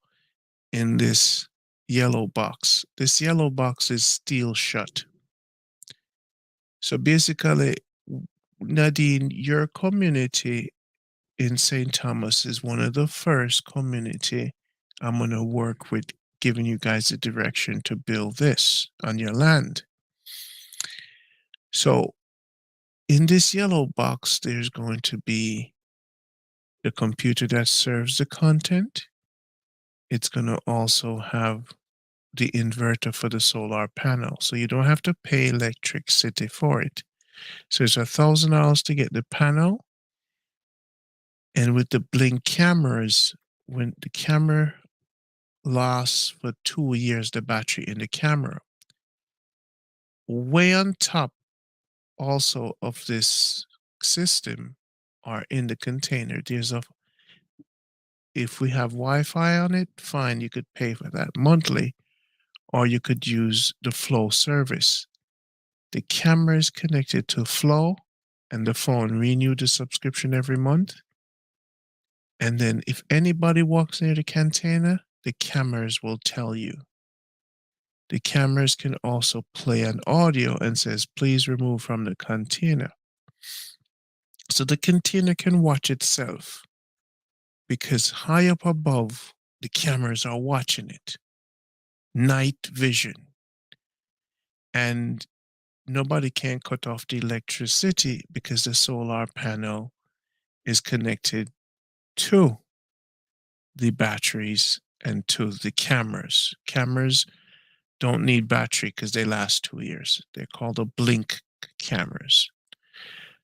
in this yellow box. This yellow box is steel shut. So basically, Nadine, your community in St. Thomas is one of the first community I'm going to work with, giving you guys the direction to build this on your land. So in this yellow box, there's going to be the computer that serves the content. It's going to also have the inverter for the solar panel. So you don't have to pay electricity for it. So it's $1,000 to get the panel. And with the blink cameras, when the camera lasts for 2 years, the battery in the camera. Way on top also of this system or in the container, there's a If we have Wi-Fi on it, fine, you could pay for that monthly, or you could use the Flow service. The camera is connected to Flow, and the phone renew the subscription every month. And then if anybody walks near the container, the cameras will tell you. The cameras can also play an audio and says, please remove from the container. So the container can watch itself because high up above, the cameras are watching it. Night vision. And nobody can cut off the electricity because the solar panel is connected to the batteries and to the cameras. Cameras don't need battery because they last 2 years. They're called the blink cameras.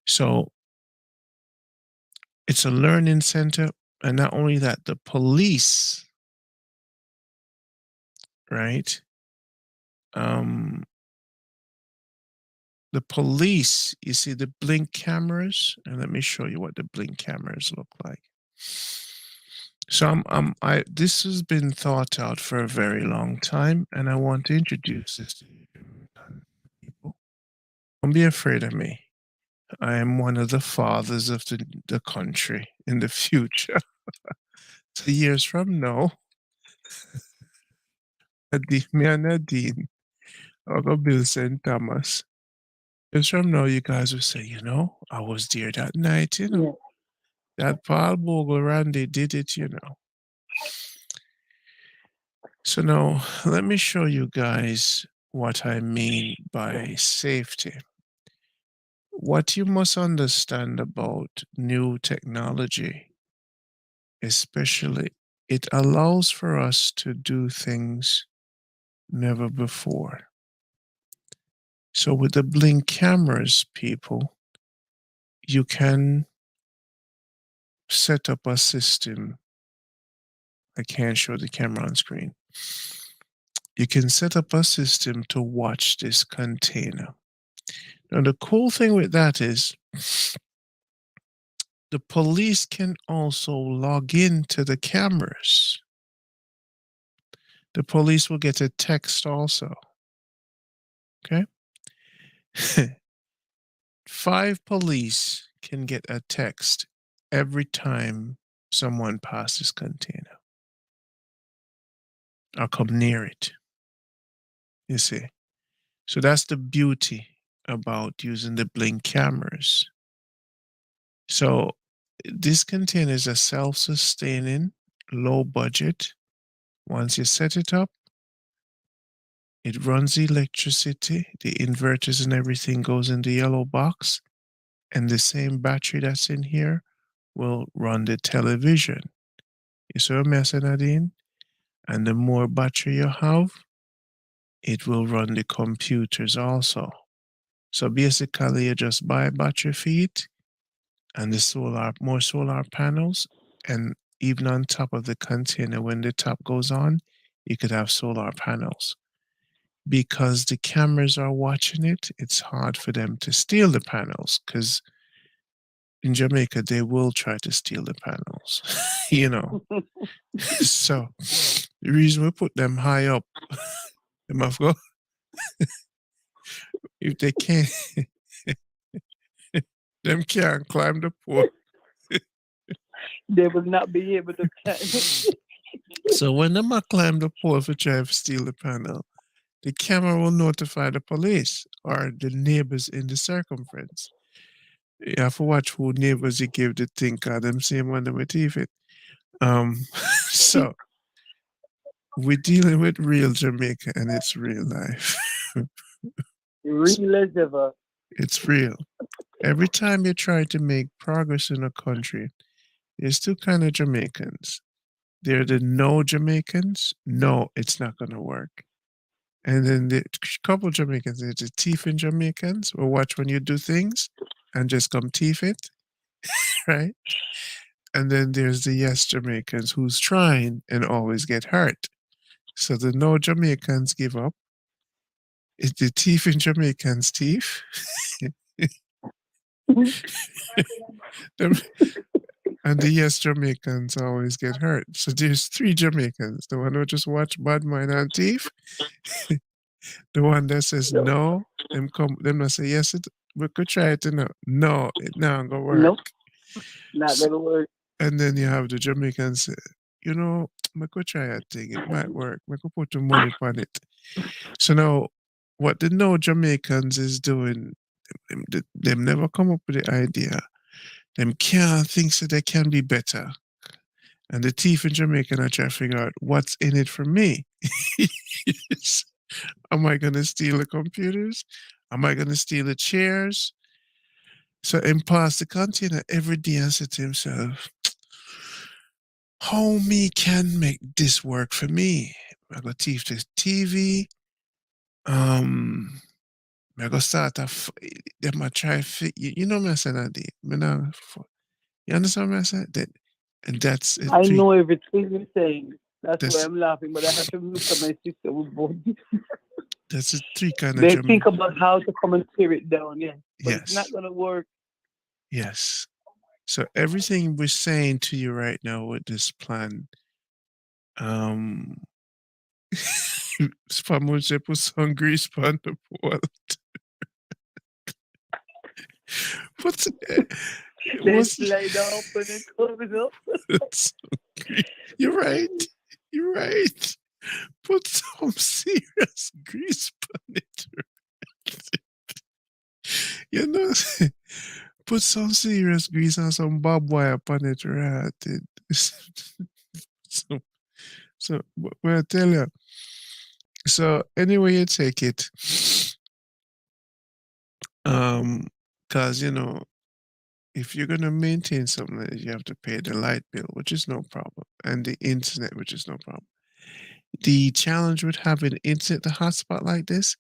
So it's a learning center. And not only that, the police, right? Um, the police, you see the blink cameras, and let me show you what the blink cameras look like. So this has been thought out for a very long time, and I want to introduce this to you people. Don't be afraid of me. I am one of the fathers of the country in the future. 2 years from now, me and Nadine, I'll go build St. Thomas. Years from now, you guys will say, I was there that night, Yeah. that Paul Bogle Randy did it. So now, let me show you guys what I mean by safety. What you must understand about new technology, especially, it allows for us to do things never before. So with the blink cameras, people, you can set up a system. I can't show the camera on screen. You can set up a system to watch this container. Now, the cool thing with that is the police can also log into the cameras. The police will get a text also. Okay? 5 police can get a text every time someone passes container or come near it. You see? So that's the beauty about using the blink cameras. So this container is a self-sustaining, low budget. Once you set it up, it runs the electricity, the inverters and everything goes in the yellow box, and the same battery that's in here will run the television. You see what I'm saying, Nadine? And the more battery you have, it will run the computers also. So basically, you just buy a battery feed and the more solar panels, and even on top of the container, when the top goes on, you could have solar panels. Because the cameras are watching it, it's hard for them to steal the panels because in Jamaica, they will try to steal the panels, So the reason we put them high up, them have got, if they can't, them can't climb the pole. They will not be able to climb it. So when them a climb the pole for try to steal the panel, the camera will notify the police or the neighbors in the circumference. You have to watch who neighbors you give the thing, cause them same one that with it. So we're dealing with real Jamaica and it's real life. Real as ever. It's real. Every time you try to make progress in a country, there's two kind of Jamaicans. They're the no Jamaicans. No, it's not going to work. And then the couple Jamaicans, there's the teething Jamaicans will watch when you do things and just come teeth it, right? And then there's the yes Jamaicans who's trying and always get hurt. So the no Jamaicans give up. It's the teething Jamaicans teeth. Them- And the yes Jamaicans always get hurt. So there's three Jamaicans. The one who just watch Bad Mind and Thief, the one that says No, no, them not say yes, we could try it now. No, it not gonna work. nope, not S- gonna work. And then you have the Jamaicans say, you know, I could try a thing. It might work. I could put the money on it. So now, what the no Jamaicans is doing, them never come up with the idea. Them can't think so they can be better. And the thief in Jamaica and I try to figure out what's in it for me. Yes. Am I gonna steal the computers? Am I gonna steal the chairs? So him pass the container every day and say to himself, how me can make this work for me? I go thief the TV. Um I go start them I try fit you know me I say that me now you understand what I said? That and that's a I three know everything you're saying. That's why that's I'm laughing, but I have to look at my sister with both. that's a three kind of They Jamaican. think about how to come and tear it down, yeah. But it's not Yes. gonna work. Yes. So everything we're saying to you right now with this plan, um, Spamuche put some grease on the wall. What's They what's slide off when it comes up. some You're right. You're right. Put some serious grease on it. You know, put some serious grease and some barbed wire upon it, right? So, so, well, I tell you. So, anyway, you take it. Um, because if you're gonna maintain something, like this, you have to pay the light bill, which is no problem, and the internet, which is no problem. The challenge with having internet, the hotspot like this,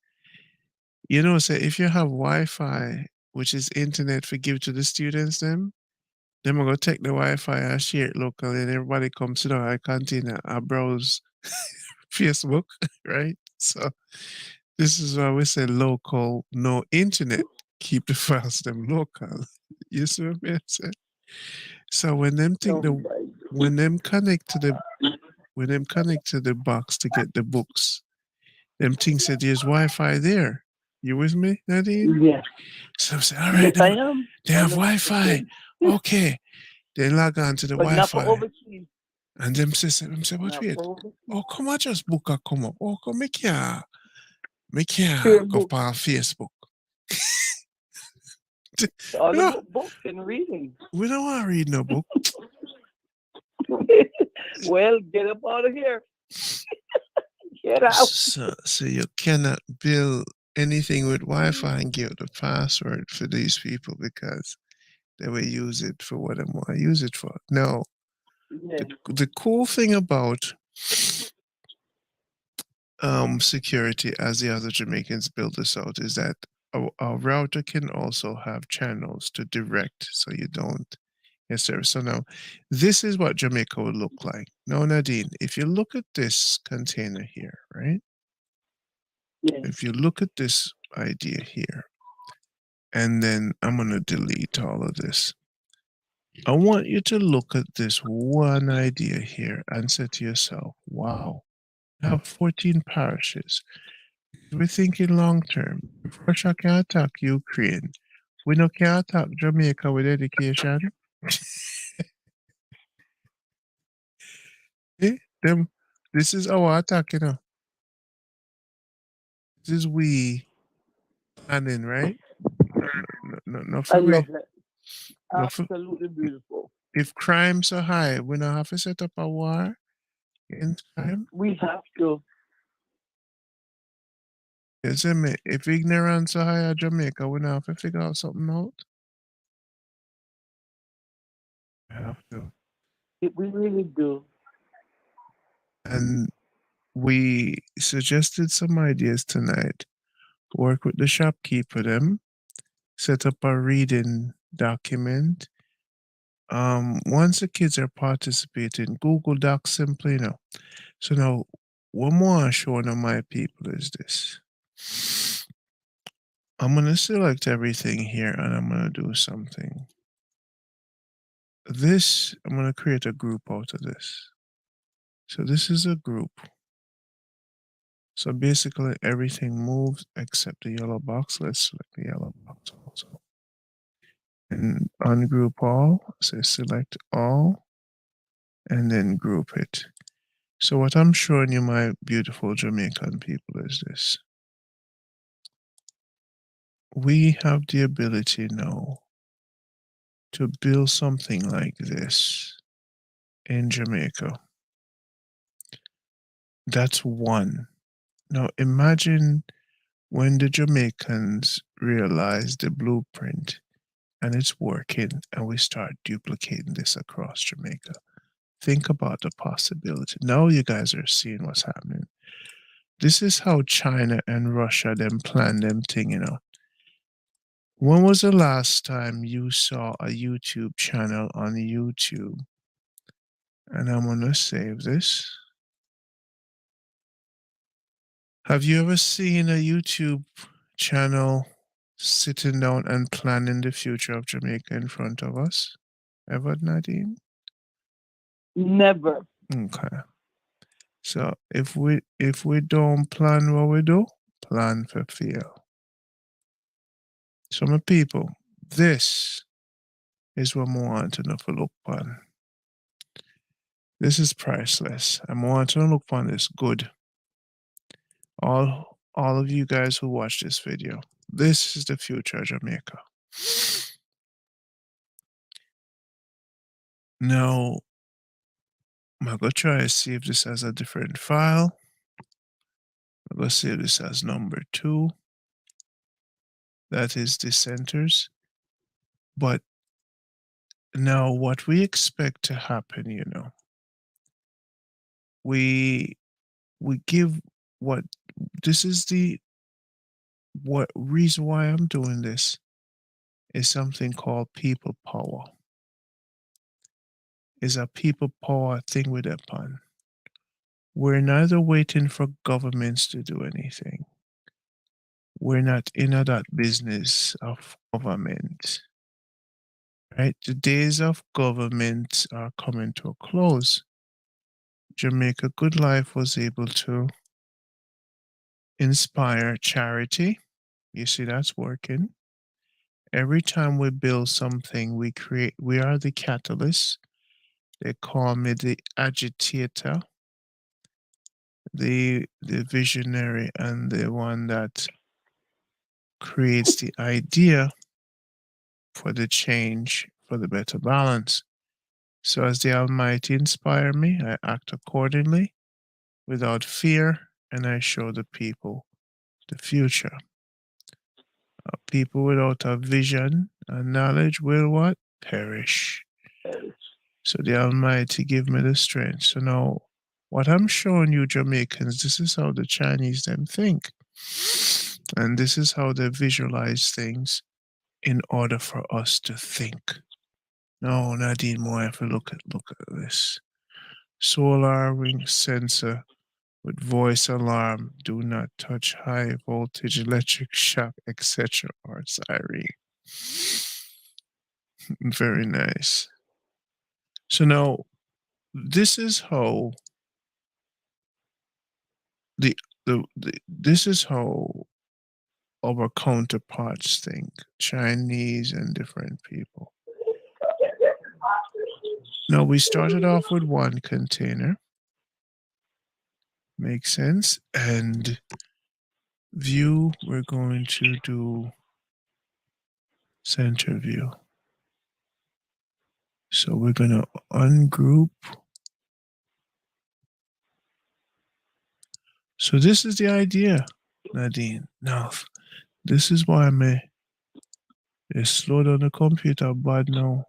say if you have Wi-Fi, which is internet for give to the students, them are gonna take the Wi-Fi and share it locally, and everybody comes to the high container and browse Facebook, right? So this is why we say local, no internet. Keep the files them local. You see what I'm saying? So Oh my. when them connect to the when them connect to the box to get the books, them things that there's Wi-Fi there. You with me, Nadine? Yes. So I say, all right, Yes, I am. they have Wi-Fi. 100%. Okay. They log on to the But not for Wi-Fi. overseas. And them say, but Not wait, for overseas. oh come on, just book a come up. Oh come make here Share go books. on Facebook. All we don't about books and reading. we don't want to read no book. Well, get up out of here. Get out. So you cannot build anything with Wi-Fi and give the password for these people because they will use it for what they want to use it for. No, Yes. the cool thing about security as the other Jamaicans build this out is that a router can also have channels to direct so you don't. Yes, sir. So now, this is what Jamaica would look like. Now, Nadine, if you look at this container here, right? Yes. If you look at this idea here, and then I'm going to delete all of this. I want you to look at this one idea here and say to yourself, wow, we have 14 parishes. We're thinking long term. If Russia can attack Ukraine, we no can attack Jamaica with education. Eh? Them, this is our attack, This is we planning, right? No, I for love we, that. no, for, Absolutely beautiful. if crime so high, we don't have to set up a war against crime. We have to. You see me? If ignorance so high at Jamaica, we don't have to figure out something out. We have to. We really do. And we suggested some ideas tonight. Work with the shopkeeper them, set up a reading document. Once the kids are participating, Google Docs simply So now what more I'm showing on my people is this. I'm gonna select everything here and I'm gonna do something. this, I'm going to create a group out of this. So this is a group. So basically everything moves except the yellow box. Let's select the yellow box also. And ungroup all, say select all, and then group it. So what I'm showing you, my beautiful Jamaican people, is this. We have the ability now to build something like this in Jamaica. That's one. Now imagine when the Jamaicans realize the blueprint and it's working and we start duplicating this across Jamaica. Think about the possibility. Now you guys are seeing what's happening. This is how China and Russia them plan them thing, you know. When was the last time you saw a YouTube channel on YouTube? And I'm gonna save this. Have you ever seen a YouTube channel sitting down and planning the future of Jamaica in front of us? Ever, Nadine? Never. Okay. So if we don't plan what we do, plan for fail. So my people, this is what I want to know for look upon. This is priceless. I want to look upon this good. All of you guys who watch this video, this is the future of Jamaica. Now, I'm gonna try to see if this has a different file. I'm gonna save this as number 2. That is the centers. But now what we expect to happen, you know, we give what this is the what reason why I'm doing this is something called people power. Is a people power thing with upon. We're neither waiting for governments to do anything. We're not in that business of government. Right? The days of government are coming to a close. Jamaica Good Life was able to inspire charity. You see, that's working. Every time we build something, we are the catalyst. They call me the agitator, the visionary, and the one that creates the idea for the change, for the better balance. So as the Almighty inspire me, I act accordingly without fear, and I show the people the future. People without a vision and knowledge will what? Perish. So the Almighty give me the strength. So now what I'm showing you Jamaicans, this is how the Chinese them think. And this is how they visualize things in order for us to think. No, Nadine Moore, if you look at this. Solar ring sensor with voice alarm, do not touch high voltage electric shock, etc. or siren. Very nice. So now this is how this is how our counterparts think, Chinese and different people. Now we started off with one container. Makes sense. And view, we're going to do center view. So we're going to ungroup. So this is the idea, Nadine. Now, this is why I slow down the computer bad now.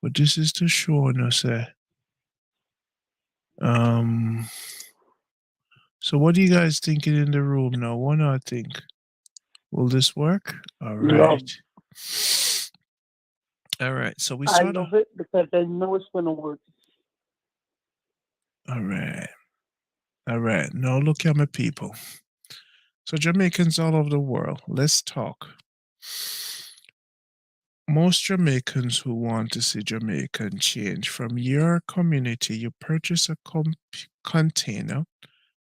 But this is to show us so what are you guys thinking in the room now? What do I think? Will this work? All Love. right. All right. So we I sort of love it because I know it's going to work. all right. All right. Now look at my people. So Jamaicans all over the world, let's talk. most Jamaicans who want to see Jamaican change from your community, you purchase a container,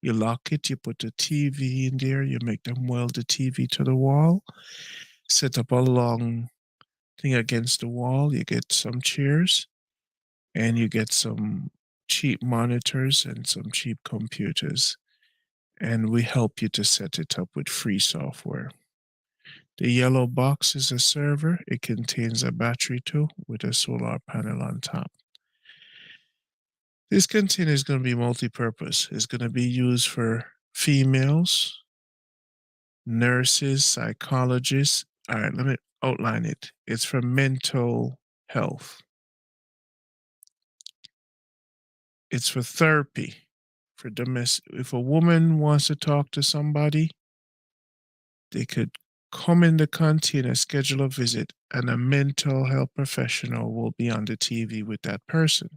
you lock it, you put a TV in there, you make them weld the TV to the wall, set up a long thing against the wall, you get some chairs, and you get some cheap monitors and some cheap computers. And we help you to set it up with free software. The yellow box is a server. It contains a battery too with a solar panel on top. This container is going to be multi-purpose. It's going to be used for females, nurses, psychologists. All right, let me outline it. It's for mental health. It's for therapy, for domestic. If a woman wants to talk to somebody, they could come in the container, schedule a visit, and a mental health professional will be on the TV with that person.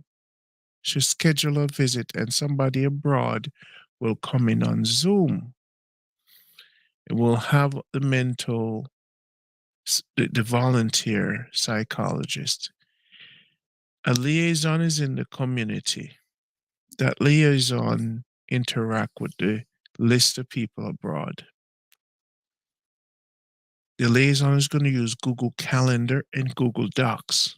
She'll schedule a visit, and somebody abroad will come in on Zoom. It will have the the volunteer psychologist. A liaison is in the community. That liaison interact with the list of people abroad. The liaison is going to use Google Calendar and Google Docs.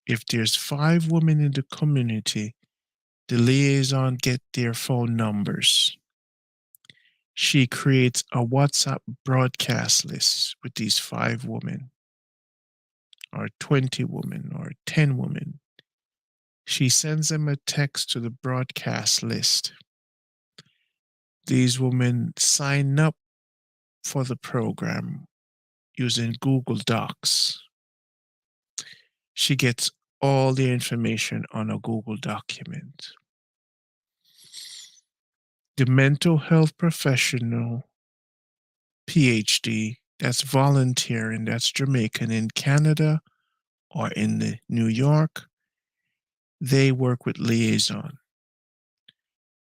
If there's 5 women in the community, the liaison get their phone numbers. She creates a WhatsApp broadcast list with these 5 women, or 20 women, or 10 women. She sends them a text to the broadcast list. These women sign up for the program using Google Docs. She gets all the information on a Google document. The mental health professional, PhD, that's volunteering, that's Jamaican in Canada or in New York, they work with liaison.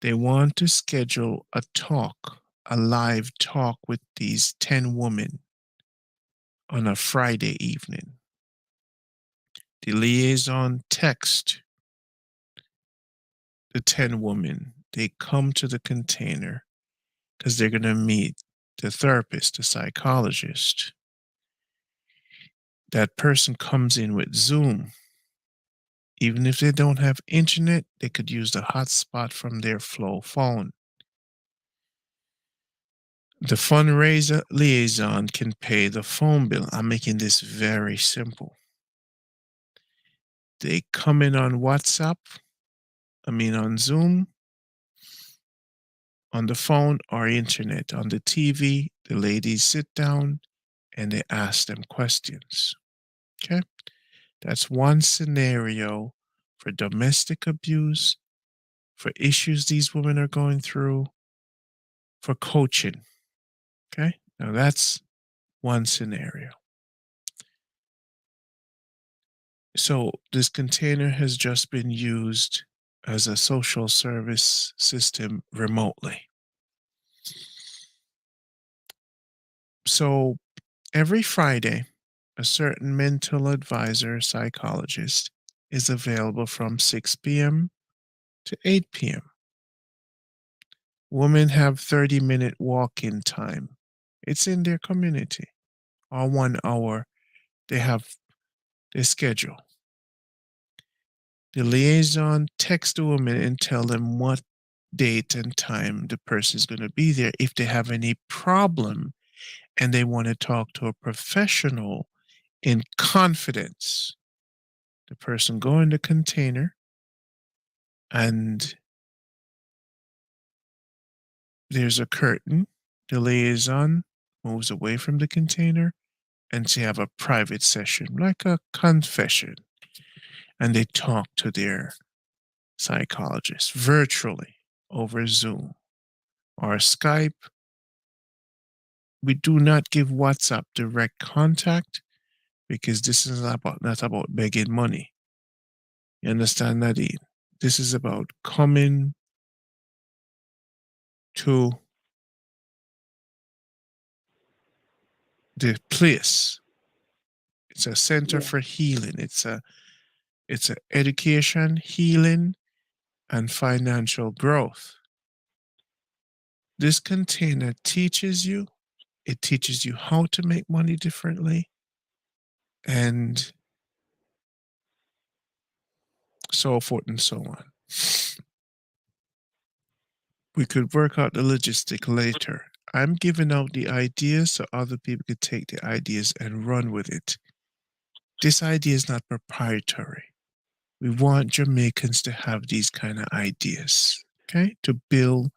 They want to schedule a talk, a live talk with these 10 women on a Friday evening. The liaison text the 10 women. They come to the container because they're going to meet the therapist, the psychologist. That person comes in with Zoom. Even if they don't have internet, they could use the hotspot from their Flow phone. The fundraiser liaison can pay the phone bill. I'm making this very simple. They come in on WhatsApp, on Zoom, on the phone or internet. On the TV, the ladies sit down and they ask them questions. Okay? That's one scenario for domestic abuse, for issues these women are going through, for coaching. Okay? Now that's one scenario. So this container has just been used as a social service system remotely. So every Friday, a certain mental advisor, psychologist is available from 6 p.m. to 8 p.m. Women have 30-minute walk-in time. It's in their community. Or 1 hour, they have their schedule. The liaison texts the woman and tell them what date and time the person is going to be there. If they have any problem and they want to talk to a professional in confidence, the person go in the container and there's a curtain. The liaison moves away from the container and they have a private session, like a confession. And they talk to their psychologist virtually over Zoom or Skype. We do not give WhatsApp direct contact because this is not about begging money. You understand, Nadine? This is about coming to the place. It's a center Yeah. for healing. It's a education, healing, and financial growth. This container teaches you, it teaches you how to make money differently, and so forth and so on. We could work out the logistic later. I'm giving out the ideas so other people could take the ideas and run with it. This idea is not proprietary. We want Jamaicans to have these kind of ideas, okay? To build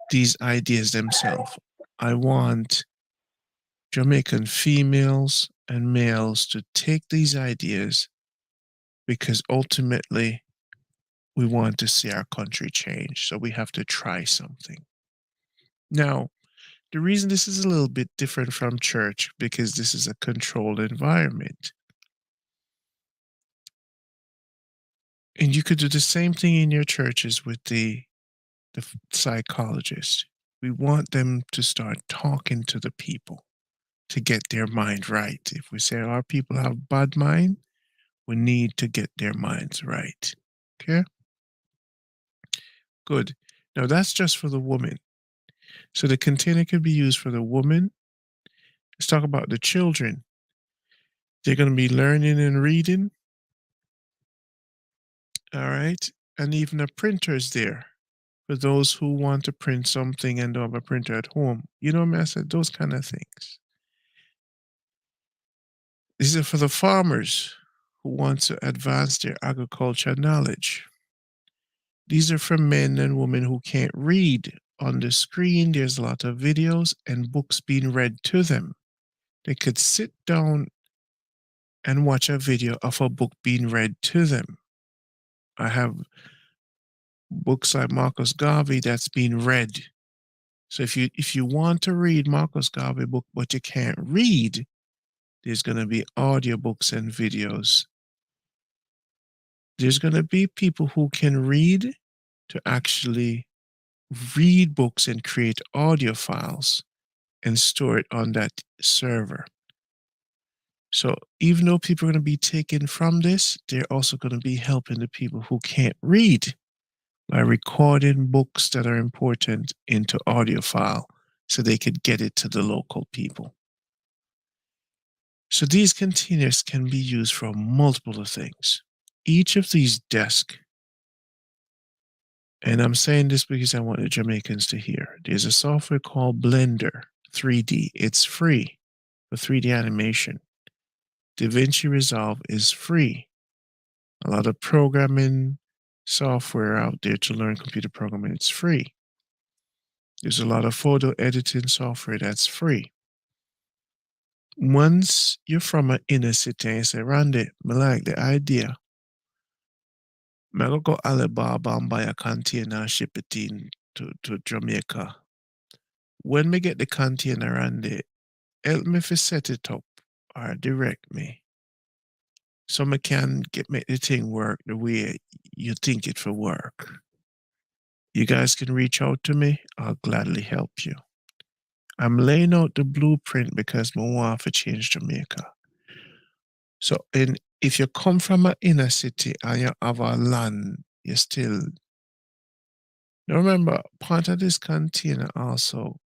these ideas themselves. I want Jamaican females and males to take these ideas because ultimately we want to see our country change. So we have to try something. Now, the reason this is a little bit different from church because this is a controlled environment. And you could do the same thing in your churches with the psychologist. We want them to start talking to the people to get their mind right. If we say our people have bad mind, we need to get their minds right. Okay? Good. Now that's just for the woman. So the container could be used for the woman. Let's talk about the children. They're going to be learning and reading. All right. And even a printer is there for those who want to print something and don't have a printer at home. You know, I said those kind of things. These are for the farmers who want to advance their agriculture knowledge. These are for men and women who can't read. On the screen, there's a lot of videos and books being read to them. They could sit down and watch a video of a book being read to them. I have books like Marcus Garvey that's being read. So if you want to read Marcus Garvey book but you can't read, there's going to be audiobooks and videos. There's going to be people who can read to actually read books and create audio files and store it on that server. So even though people are going to be taken from this, they're also going to be helping the people who can't read by recording books that are important into audio file so they could get it to the local people. So these containers can be used for multiple things. Each of these desks, and I'm saying this because I want the Jamaicans to hear, there's a software called Blender 3D. It's free for 3D animation. DaVinci Resolve is free. A lot of programming software out there to learn computer programming, it's free. There's a lot of photo editing software that's free. Once you're from an inner city and you say, Randy, I like the idea. I'm going to go Alibaba and buy a container and ship it in to Jamaica. When me get the container, Randy, help me to set it up or direct me so I can make the thing work the way you think it will work. You guys can reach out to me. I'll gladly help you. I'm laying out the blueprint because I want to change Jamaica. So if you come from an inner city and you have a land, you still... Now remember, part of this container also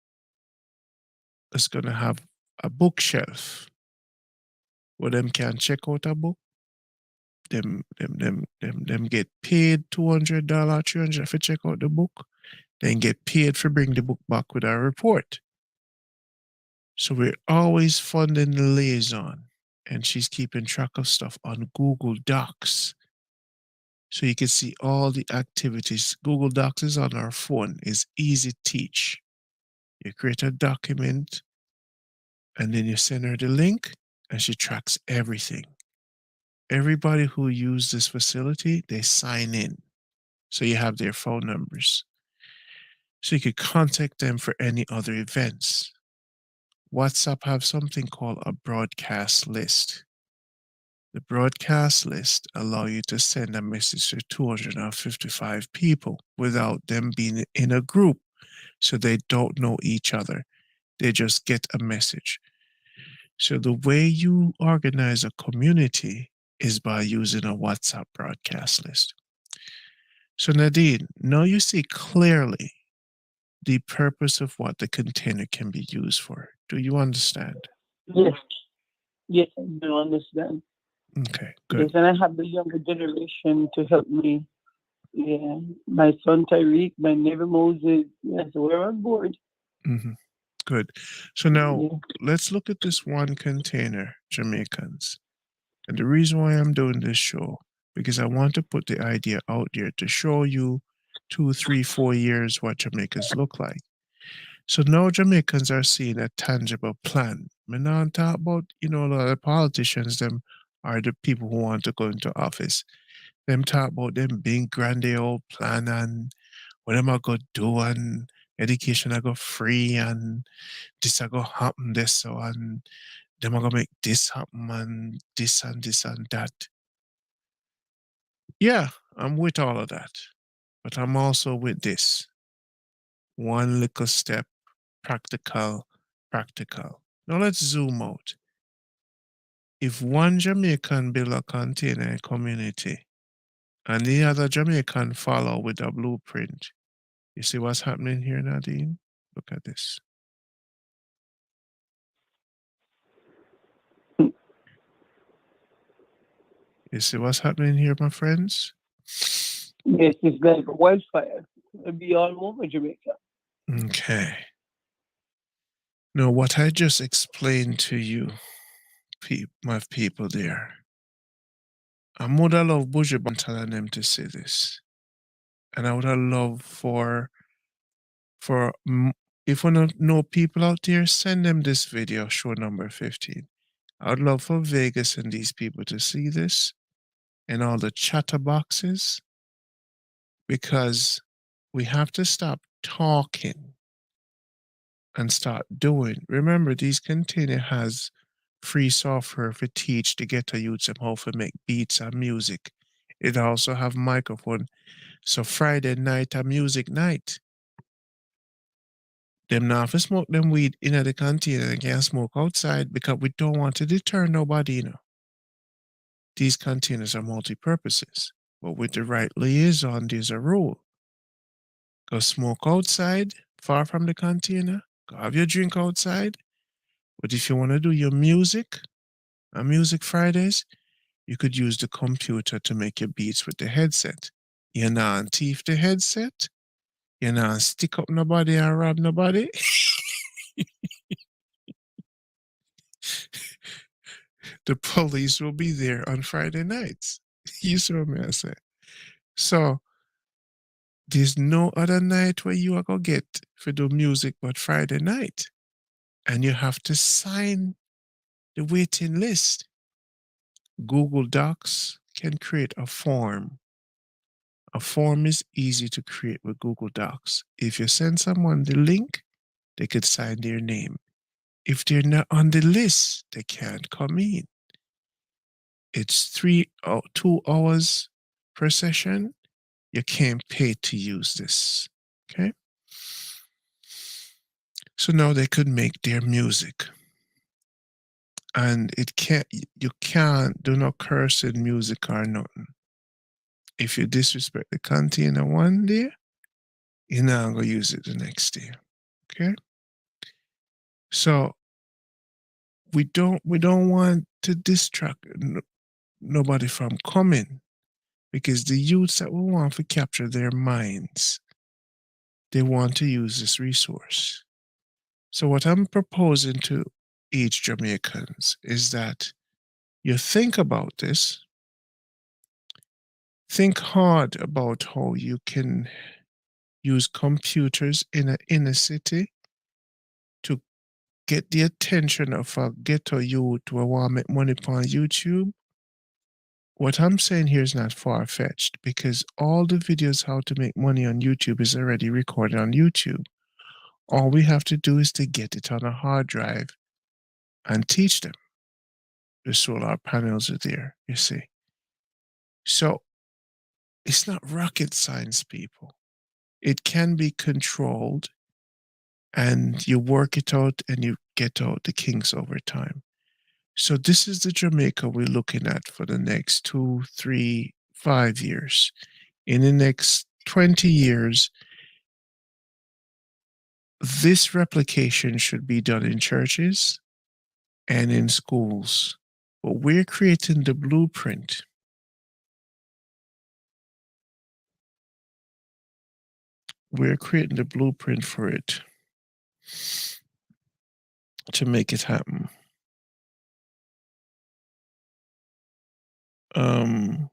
is going to have a bookshelf where them can check out a book. Them get paid $200, $300 for check out the book. Then get paid for bring the book back with a report. So we're always funding the liaison, and she's keeping track of stuff on Google Docs. So you can see all the activities. Google Docs is on our phone. It's easy to teach. You create a document, and then you send her the link, and she tracks everything. Everybody who uses this facility, they sign in. So you have their phone numbers. So you could contact them for any other events. WhatsApp have something called a broadcast list. The broadcast list allow you to send a message to 255 people without them being in a group, so they don't know each other. They just get a message. So the way you organize a community is by using a WhatsApp broadcast list. So Nadine, now you see clearly the purpose of what the container can be used for. Do you understand? Yes, yes, I do understand. Okay, Yes, good. and I have the younger generation to help me. Yeah, my son Tyreek, my neighbor Moses. Yes, we're on board. Hmm. Good. So now Yeah. let's look at this one container, Jamaicans. And the reason why I'm doing this show, because I want to put the idea out there to show you 2, 3, 4 years what Jamaicans look like. So now Jamaicans are seeing a tangible plan. Me not talk about, a lot of politicians, them are the people who want to go into office. Them talk about them being grandiose plan and what am I going to do and education I go free and this I go happen this so and them I go make this happen and this and that. Yeah, I'm with all of that. But I'm also with this. One little step, practical, practical. Now let's zoom out. If one Jamaican build a container community and the other Jamaican follow with a blueprint, you see what's happening here, Nadine? Look at this. You see what's happening here, my friends? Yes, it's like a wildfire. It'll be all over Jamaica. Okay. Now, what I just explained to you, my people there, I would have loved Buju Banton and them to see this. And I would have loved for if we don't know people out there, send them this video, show number 15. I would love for Vegas and these people to see this and all the chatterboxes because we have to stop talking and start doing. Remember, these container has free software for teach to get a youth them how to make beats and music. It also have microphone. So Friday night a music night. Them now for smoke them weed in the container and can't smoke outside because we don't want to deter nobody. These containers are multi-purposes. But with the right liaison, there's a rule. Go smoke outside, far from the container. Go have your drink outside. But if you want to do your music on Music Fridays, you could use the computer to make your beats with the headset. You're not thief the headset. You're not stick up nobody and rob nobody. The police will be there on Friday nights. You see what I say? So there's no other night where you are gonna get for do music but Friday night. And you have to sign the waiting list. Google Docs can create a form. A form is easy to create with Google Docs. If you send someone the link, they could sign their name. If they're not on the list, they can't come in. It's 2 hours per session. You can't pay to use this. Okay. So now they could make their music. And you can't do no curse in music or nothing. If you disrespect the container one day, you're not gonna use it the next day. Okay. So we don't want to distract nobody from coming because the youths that we want to capture their minds, they want to use this resource. So what I'm proposing to each Jamaicans is that you think about this, think hard about how you can use computers in an inner city to get the attention of a ghetto youth who want to make money on YouTube. What I'm saying here is not far fetched because all the videos how to make money on YouTube is already recorded on YouTube. All we have to do is to get it on a hard drive and teach them. The solar panels are there, you see. So it's not rocket science, people. It can be controlled and you work it out and you get out the kinks over time. So this is the Jamaica we're looking at for the next 2, 3, 5 years. In the next 20 years, this replication should be done in churches and in schools. But we're creating the blueprint. We're creating the blueprint for it to make it happen. Um,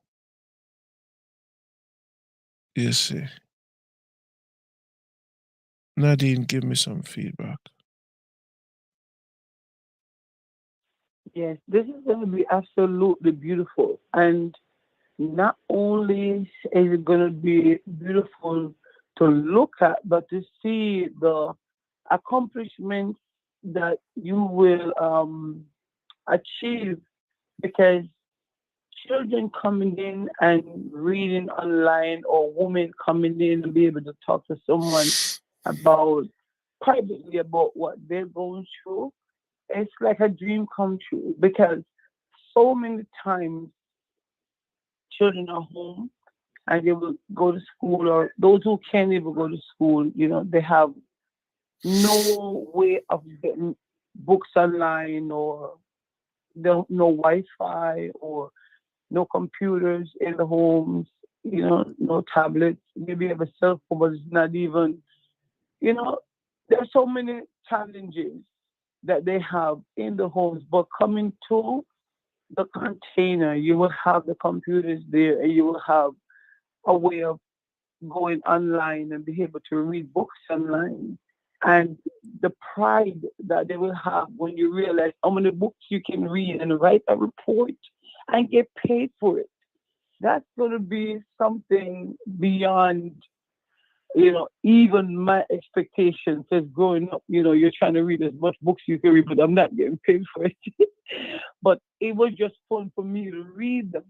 you see. Nadine, give me some feedback. Yes, this is going to be absolutely beautiful. And not only is it going to be beautiful to look at, but to see the accomplishments that you will achieve, because children coming in and reading online, or women coming in and be able to talk to someone about privately about what they're going through, it's like a dream come true, because so many times children are home and they will go to school, or those who can't even go to school, they have no way of getting books online, or no Wi-Fi, or no computers in the homes, no tablets. Maybe have a cell phone, but it's not even, you know, there's so many challenges that they have in the homes. But coming to the container, you will have the computers there, and you will have a way of going online and be able to read books online. And the pride that they will have when you realize how many books you can read and write a report and get paid for it. That's going to be something beyond, even my expectations. As growing up, you're trying to read as much books you can read, but I'm not getting paid for it. But it was just fun for me to read them.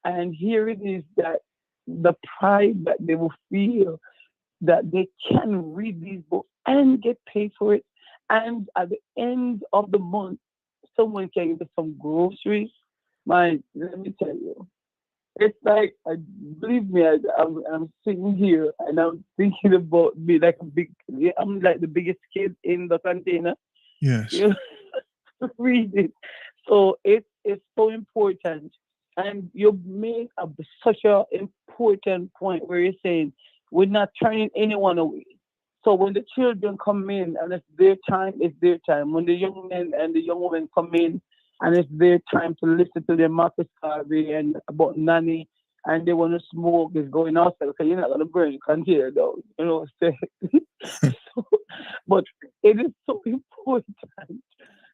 And here it is, that the pride that they will feel that they can read these books and get paid for it. And at the end of the month, someone can get some groceries. Man, let me tell you, it's like, believe me, I'm sitting here and I'm thinking about me like yeah, I'm like the biggest kid in the container. Yes. You know, read it. So it's so important. And you made such a important point where you're saying we're not turning anyone away. So when the children come in and it's their time, it's their time. When the young men and the young women come in and it's their time to listen to their Marcus Garvey and about nanny, and they want to smoke, is going outside, because you're not going to burn your container though. So, but it is so important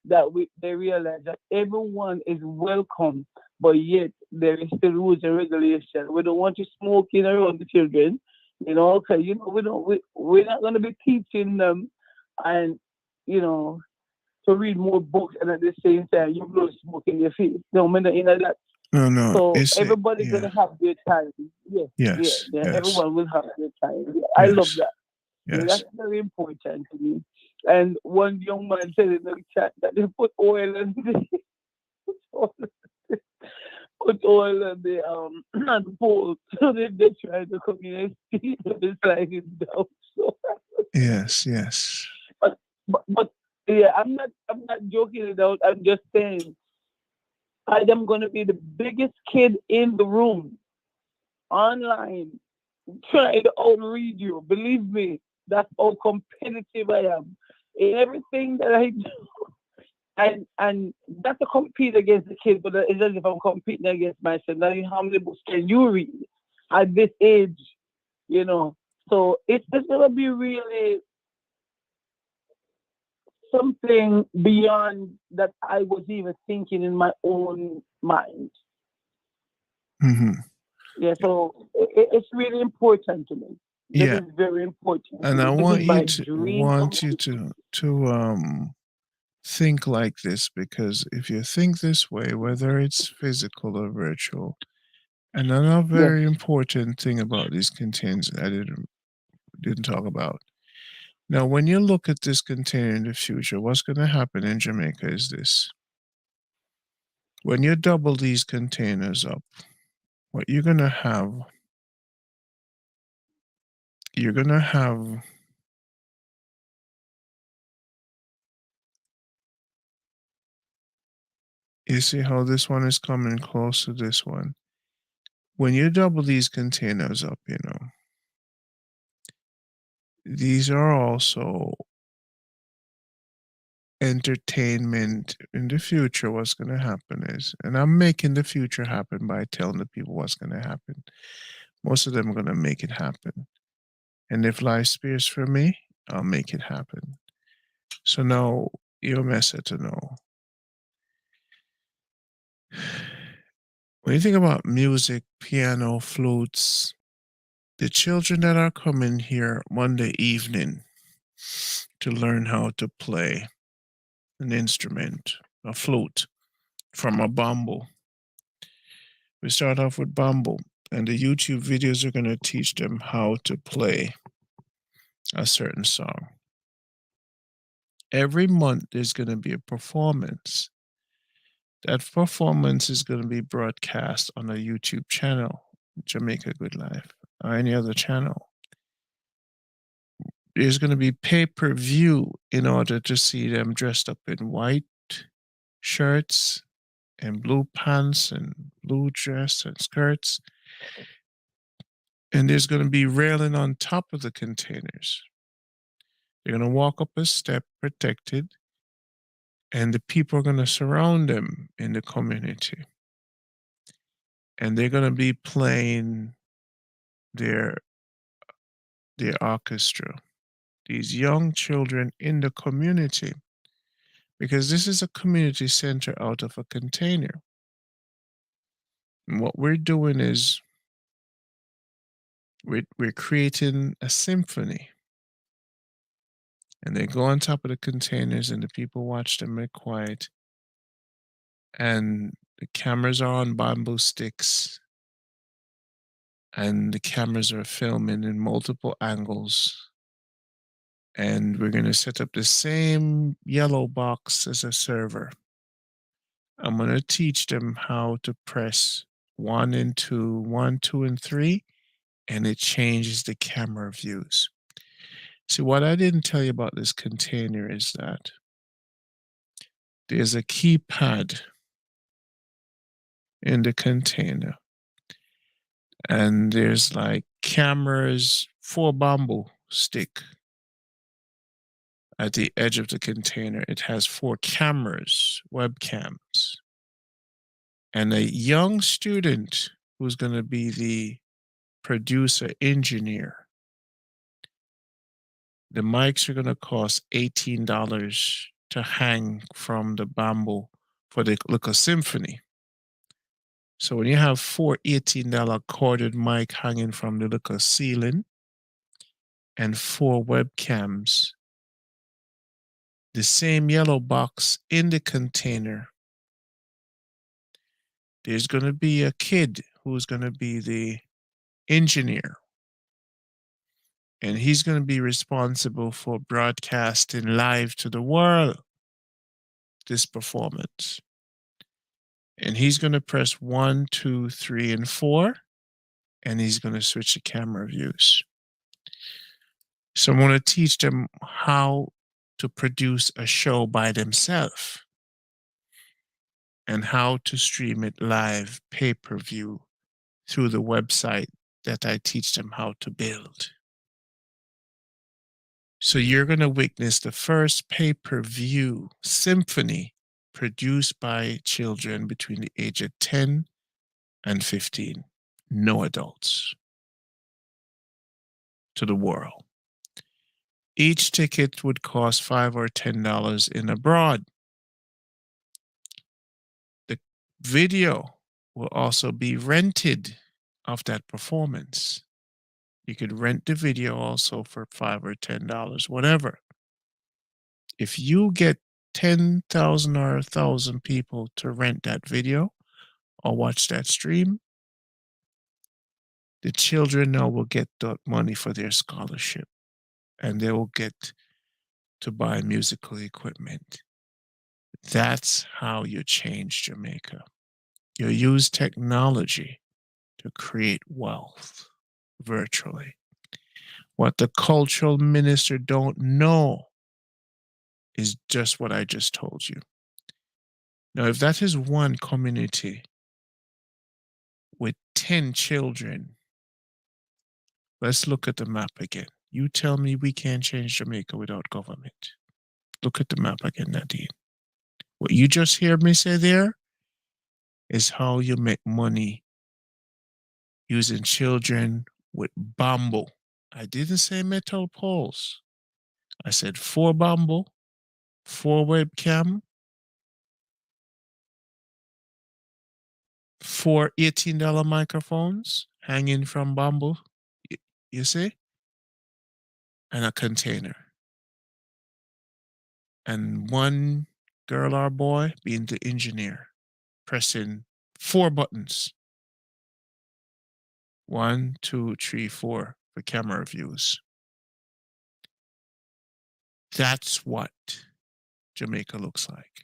that they realize that everyone is welcome, but yet there is still rules and regulations. We don't want you smoking around the children, okay, we're not going to be teaching them, and, to read more books, and at the same time, you blow smoke in your face. No, we're not in that. No, no. So It's it. everybody's going Yeah. to have their time. Yes, yeah, Yes. yeah, Yes. everyone will have their time. Yeah, I love Yes. that. Yeah, Yes. that's very important to me. And one young man said in the chat that they put oil in put oil on the on the pole, so they try to come in and see when it's sliding down. So, Yes. Yes. but, but yeah, I'm not joking it out. I'm just saying I am gonna be the biggest kid in the room online trying to outread you. Believe me, that's how competitive I am in everything that I do. And not to compete against the kids, but it's as if I'm competing against myself. Now, how many books can you read at this age? You know, so it's gonna be really something beyond that I was even thinking in my own mind. Hmm. Yeah, so it's really important to me. This Yeah. is very important to And I me. This is want you my to dream come want you true. to think like this, because if you think this way, whether it's physical or virtual, and another Yes. very important thing about these containers I didn't talk about. Now, when you look at this container in the future, what's going to happen in Jamaica is this: When you double these containers up, what you're going to have, you're going to have you see how this one is coming close to this one. When you double these containers up, these are also entertainment. In the future, what's going to happen is, and I'm making the future happen by telling the people what's going to happen. Most of them are going to make it happen. And if life spares for me, I'll make it happen. So now you're message to know. When you think about music, piano, flutes, the children that are coming here Monday evening to learn how to play an instrument, a flute, from a bamboo. We start off with bamboo, and the YouTube videos are going to teach them how to play a certain song. Every month, there's going to be a performance. That performance is going to be broadcast on a YouTube channel, Jamaica Good Life, or any other channel. There's going to be pay-per-view in order to see them dressed up in white shirts and blue pants and blue dress and skirts. And there's going to be railing on top of the containers. They're going to walk up a step protected, and the people are going to surround them in the community. And they're going to be playing their orchestra. These young children in the community, because this is a community center out of a container. And what we're doing is we're creating a symphony. And they go on top of the containers and the people watch them in quiet. And the cameras are on bamboo sticks. And the cameras are filming in multiple angles. And we're going to set up the same yellow box as a server. I'm going to teach them how to press 1 and 2, 1, 2, and 3, and it changes the camera views. See, what I didn't tell you about this container is that there's a keypad in the container, and there's like cameras, 4 bamboo stick at the edge of the container. It has 4 cameras, webcams, and a young student who's going to be the producer engineer. The mics are going to cost $18 to hang from the bamboo for the little symphony. So when you have 4 $18 corded mic hanging from the little ceiling and 4 webcams, the same yellow box in the container, there's going to be a kid who's going to be the engineer. And he's going to be responsible for broadcasting live to the world this performance. And he's going to press 1, 2, 3, and 4, and he's going to switch the camera views. So I'm going to teach them how to produce a show by themselves and how to stream it live pay-per-view through the website that I teach them how to build. So you're going to witness the first pay-per-view symphony produced by children between the age of 10 and 15. No adults. To the world. Each ticket would cost $5 or $10 in abroad. The video will also be rented of that performance. You could rent the video also for $5 or $10, whatever. If you get 10,000 or 1,000 people to rent that video or watch that stream, the children now will get that money for their scholarship, and they will get to buy musical equipment. That's how you change Jamaica. You use technology to create wealth virtually. What the cultural minister don't know is just what I just told you. Now, if that is one community with 10 children, let's look at the map again. You tell me we can't change Jamaica without government. Look at the map again, Nadine. What you just heard me say there is how you make money using children with bamboo. I didn't say metal poles. I said 4 bamboo, 4 webcam, 4 $18 microphones hanging from bamboo, you see, and a container. And one girl or boy being the engineer, pressing 4 buttons. 1, 2, 3, 4 for camera views. That's what Jamaica looks like.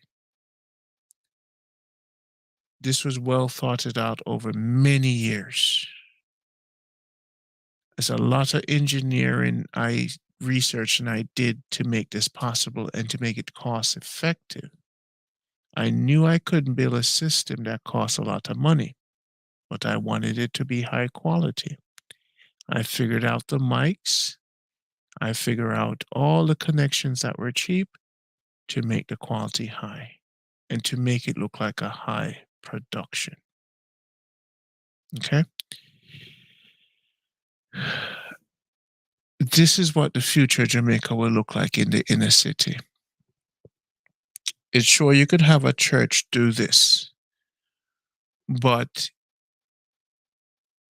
This was well thought out over many years. There's a lot of engineering I researched and I did to make this possible and to make it cost effective. I knew I couldn't build a system that costs a lot of money, but I wanted it to be high quality. I figured out the mics. I figured out all the connections that were cheap to make the quality high and to make it look like a high production. Okay? This is what the future Jamaica will look like in the inner city. It's sure you could have a church do this, but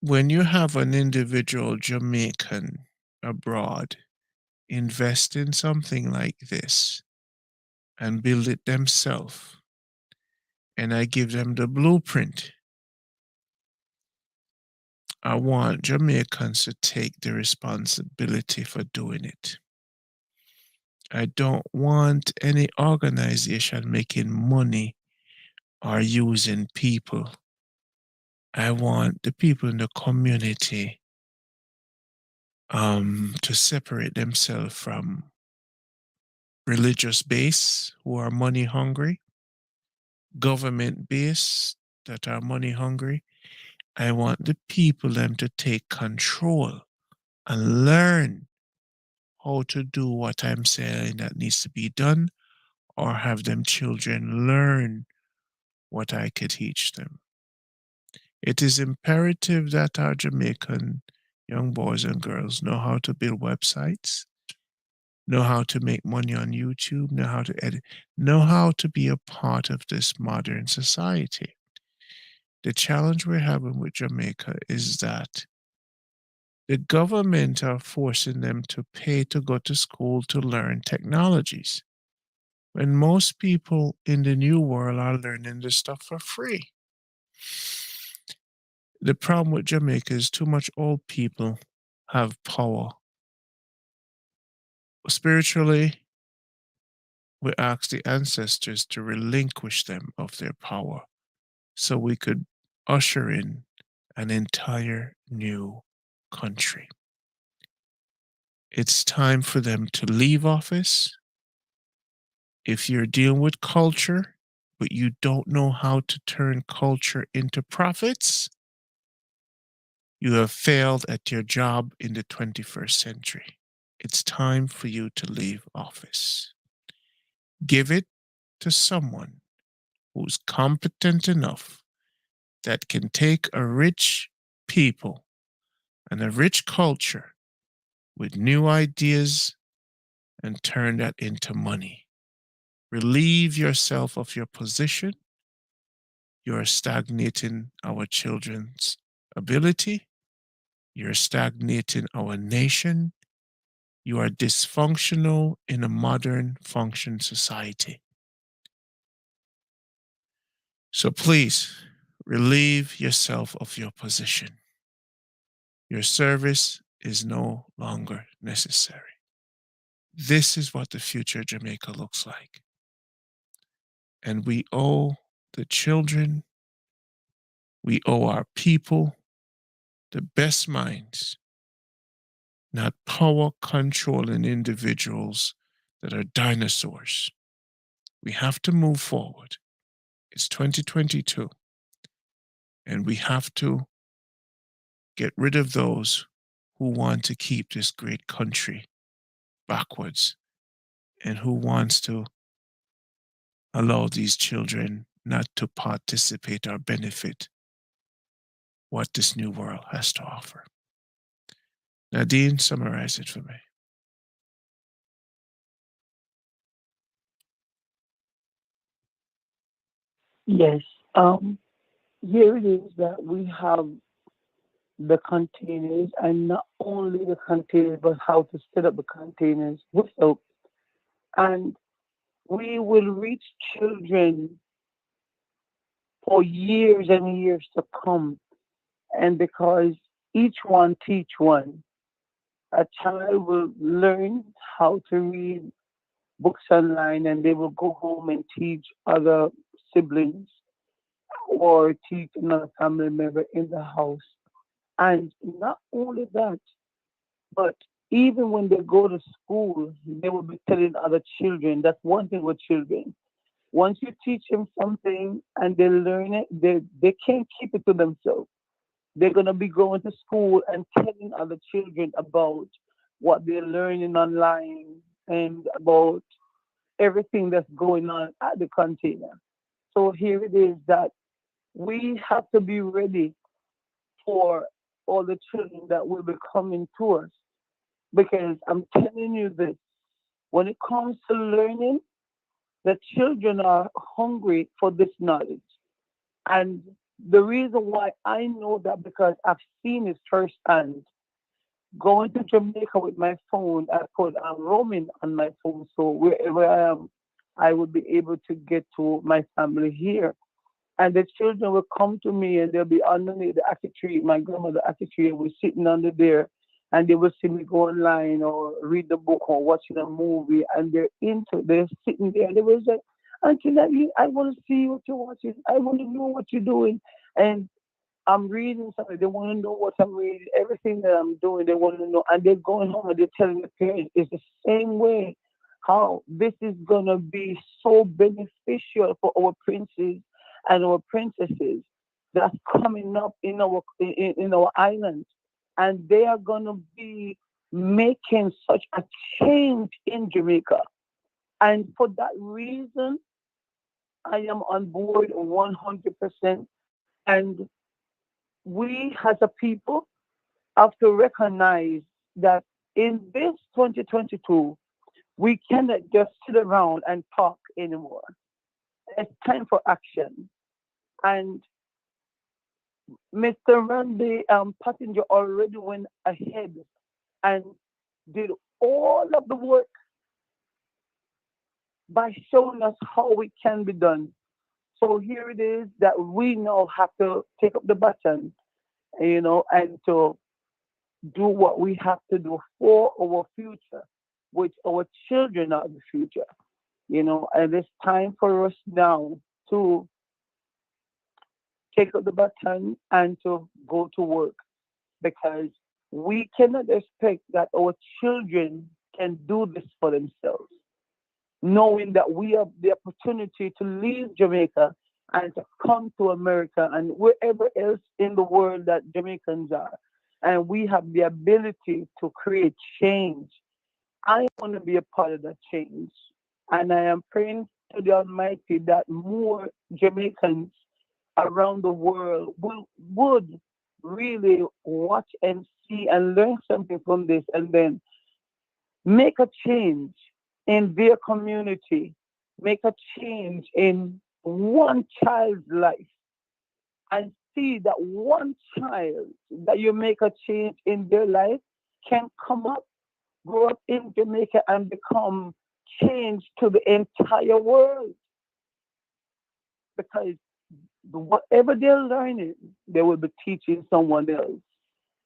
when you have an individual Jamaican abroad invest in something like this and build it themselves, and I give them the blueprint, I want Jamaicans to take the responsibility for doing it. I don't want any organization making money or using people. I want the people in the community to separate themselves from religious base who are money hungry, government base that are money hungry. I want the people them to take control and learn how to do what I'm saying that needs to be done, or have them children learn what I could teach them. It is imperative that our Jamaican young boys and girls know how to build websites, know how to make money on YouTube, know how to edit, know how to be a part of this modern society. The challenge we're having with Jamaica is that the government are forcing them to pay to go to school to learn technologies, when most people in the new world are learning this stuff for free. The problem with Jamaica is too much old people have power. Spiritually, we ask the ancestors to relinquish them of their power so we could usher in an entire new country. It's time for them to leave office. If you're dealing with culture, but you don't know how to turn culture into profits, you have failed at your job in the 21st century. It's time for you to leave office. Give it to someone who's competent enough that can take a rich people and a rich culture with new ideas and turn that into money. Relieve yourself of your position. You are stagnating our children's ability. You're stagnating our nation. You are dysfunctional in a modern function society. So please relieve yourself of your position. Your service is no longer necessary. This is what the future Jamaica looks like. And we owe the children We owe our people the best minds, not power controlling individuals that are dinosaurs. We have to move forward. It's 2022, and we have to get rid of those who want to keep this great country backwards and who wants to allow these children not to participate or benefit what this new world has to offer. Nadine, summarize it for me. Yes. Here it is that we have the containers, and not only the containers, but how to set up the containers with soap. And we will reach children for years and years to come. And because each one teach one, a child will learn how to read books online, and they will go home and teach other siblings or teach another family member in the house. And not only that, but even when they go to school, they will be telling other children. That's one thing with children. Once you teach them something and they learn it, they can't keep it to themselves. They're going to be going to school and telling other children about what they're learning online and about everything that's going on at the container. So here it is that we have to be ready for all the children that will be coming to us. Because I'm telling you this, when it comes to learning, the children are hungry for this knowledge. And the reason why I know that because I've seen it firsthand. Going to Jamaica with my phone, I put roaming on my phone, so wherever I am, I will be able to get to my family here. And the children will come to me and they'll be underneath the apple tree, my grandmother apple tree, and we're sitting under there and they will see me go online or read the book or watching a movie and they're sitting there and they will say, Auntie Natalie, I want to see what you're watching. I want to know what you're doing. And I'm reading something. They want to know what I'm reading. Everything that I'm doing, they want to know. And they're going home and they're telling the parents it's the same way how this is going to be so beneficial for our princes and our princesses that's coming up in our island. And they are going to be making such a change in Jamaica. And for that reason, I am on board 100%. And we as a people have to recognize that in this 2022, we cannot just sit around and talk anymore. It's time for action. And Mr. Randy Passenger already went ahead and did all of the work by showing us how it can be done. So here it is that we now have to take up the baton, and to do what we have to do for our future, which our children are the future, and it's time for us now to take up the baton and to go to work because we cannot expect that our children can do this for themselves, knowing that we have the opportunity to leave Jamaica and to come to America and wherever else in the world that Jamaicans are. And we have the ability to create change. I want to be a part of that change. And I am praying to the Almighty that more Jamaicans around the world would really watch and see and learn something from this and then make a change in their community, make a change in one child's life, and see that one child that you make a change in their life can come up, grow up in Jamaica, and become change to the entire world. Because whatever they're learning, they will be teaching someone else.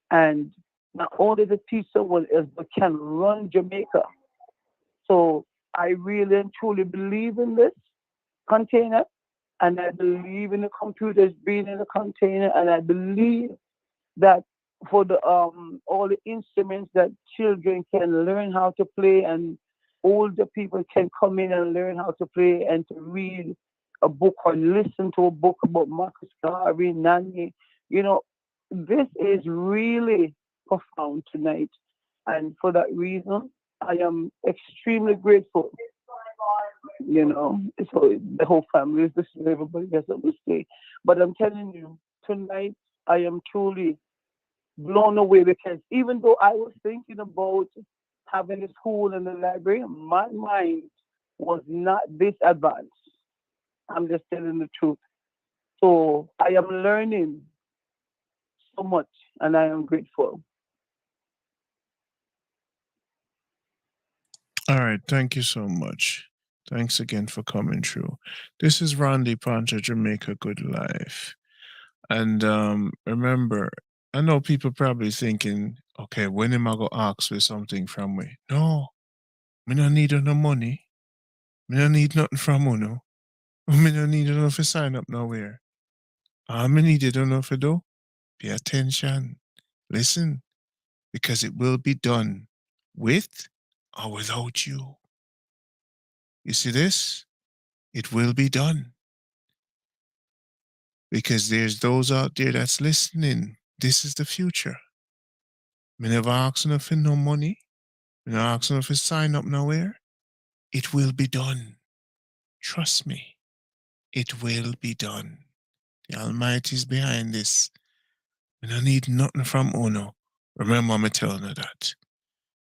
And not only to teach someone else, but can run Jamaica. So I really and truly believe in this container. And I believe in the computers being in a container, and I believe that for the all the instruments that children can learn how to play, and older people can come in and learn how to play and to read a book or listen to a book about Marcus Garvey, Nani. You know, this is really profound tonight. And for that reason, I am extremely grateful. You know, so the whole family is listening, everybody has a mistake. But I'm telling you, tonight I am truly blown away, because even though I was thinking about having a school and a library, my mind was not this advanced. I'm just telling the truth. So I am learning so much, and I am grateful. All right, thank you so much. Thanks again for coming through. This is Randy Pancha, Jamaica Good Life. And remember, I know people probably thinking, okay, when am I going to ask for something from me? No, me no need no money. Me no need nothing from you. Me no need enough to sign up nowhere. All me need enough to do, pay attention, listen, because it will be done with or without you. You see this? It will be done because there's those out there that's listening. This is the future. Me never ask enough for no money. Me never ask enough to sign up nowhere. It will be done. Trust me. It will be done. The Almighty is behind this. Me no need nothing from Uno. Remember me telling you that.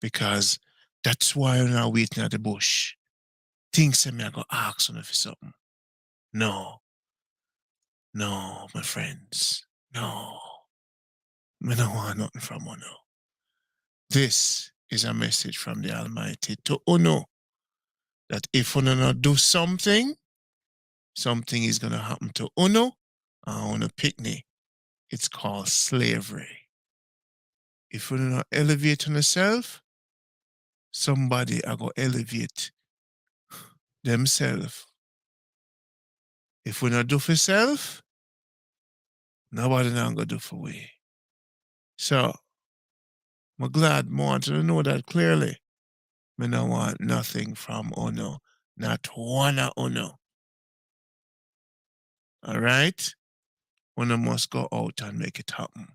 Because that's why I'm not waiting at the bush. Things say me I go ask enough for something. No. No, my friends. No. Me no want nothing from Uno. This is a message from the Almighty to Uno that if Uno not do something, something is going to happen to Uno and Uno picnic. It's called slavery. If Uno not elevate on yourself, somebody are going to elevate themselves. If we not do for self, nobody not going to do for we. So, I'm glad I want you to know that clearly. Me no want nothing from Uno. Not one of Uno. All right? Uno must go out and make it happen.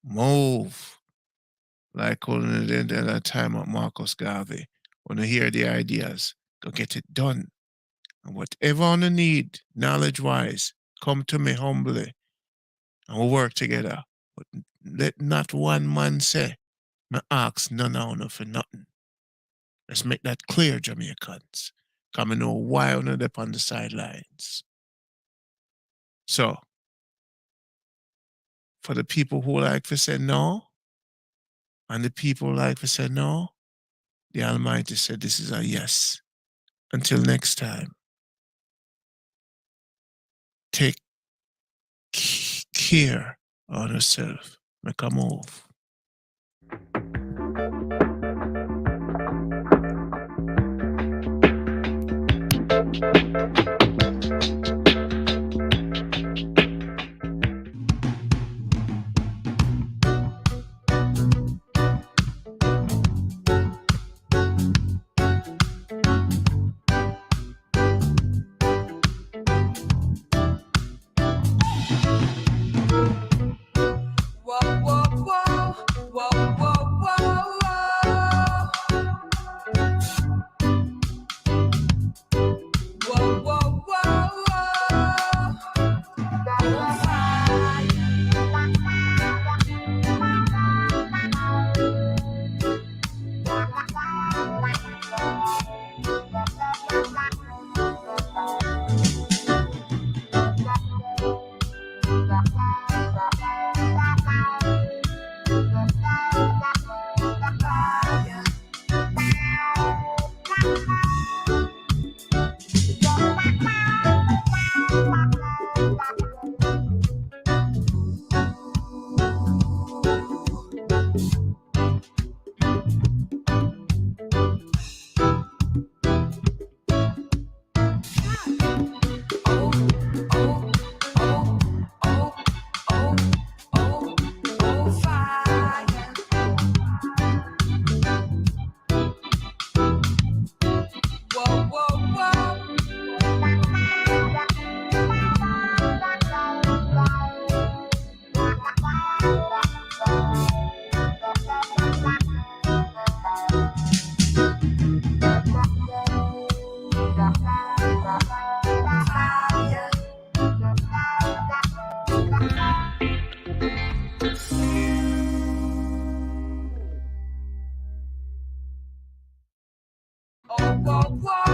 Move. Like on the time of Marcus Garvey. When you hear the ideas, go get it done. And whatever on the need, knowledge-wise, come to me humbly. And we'll work together. But let not one man say, me ask none of you for nothing. Let's make that clear, Jamaicans. Come and know why on up on the sidelines. So, for the people who like to say no, and the people who like to say no, the Almighty said this is a yes. Until next time, take care of yourself. Make a move. Whoa, whoa, whoa, whoa, whoa, whoa, whoa. Oh, oh, oh.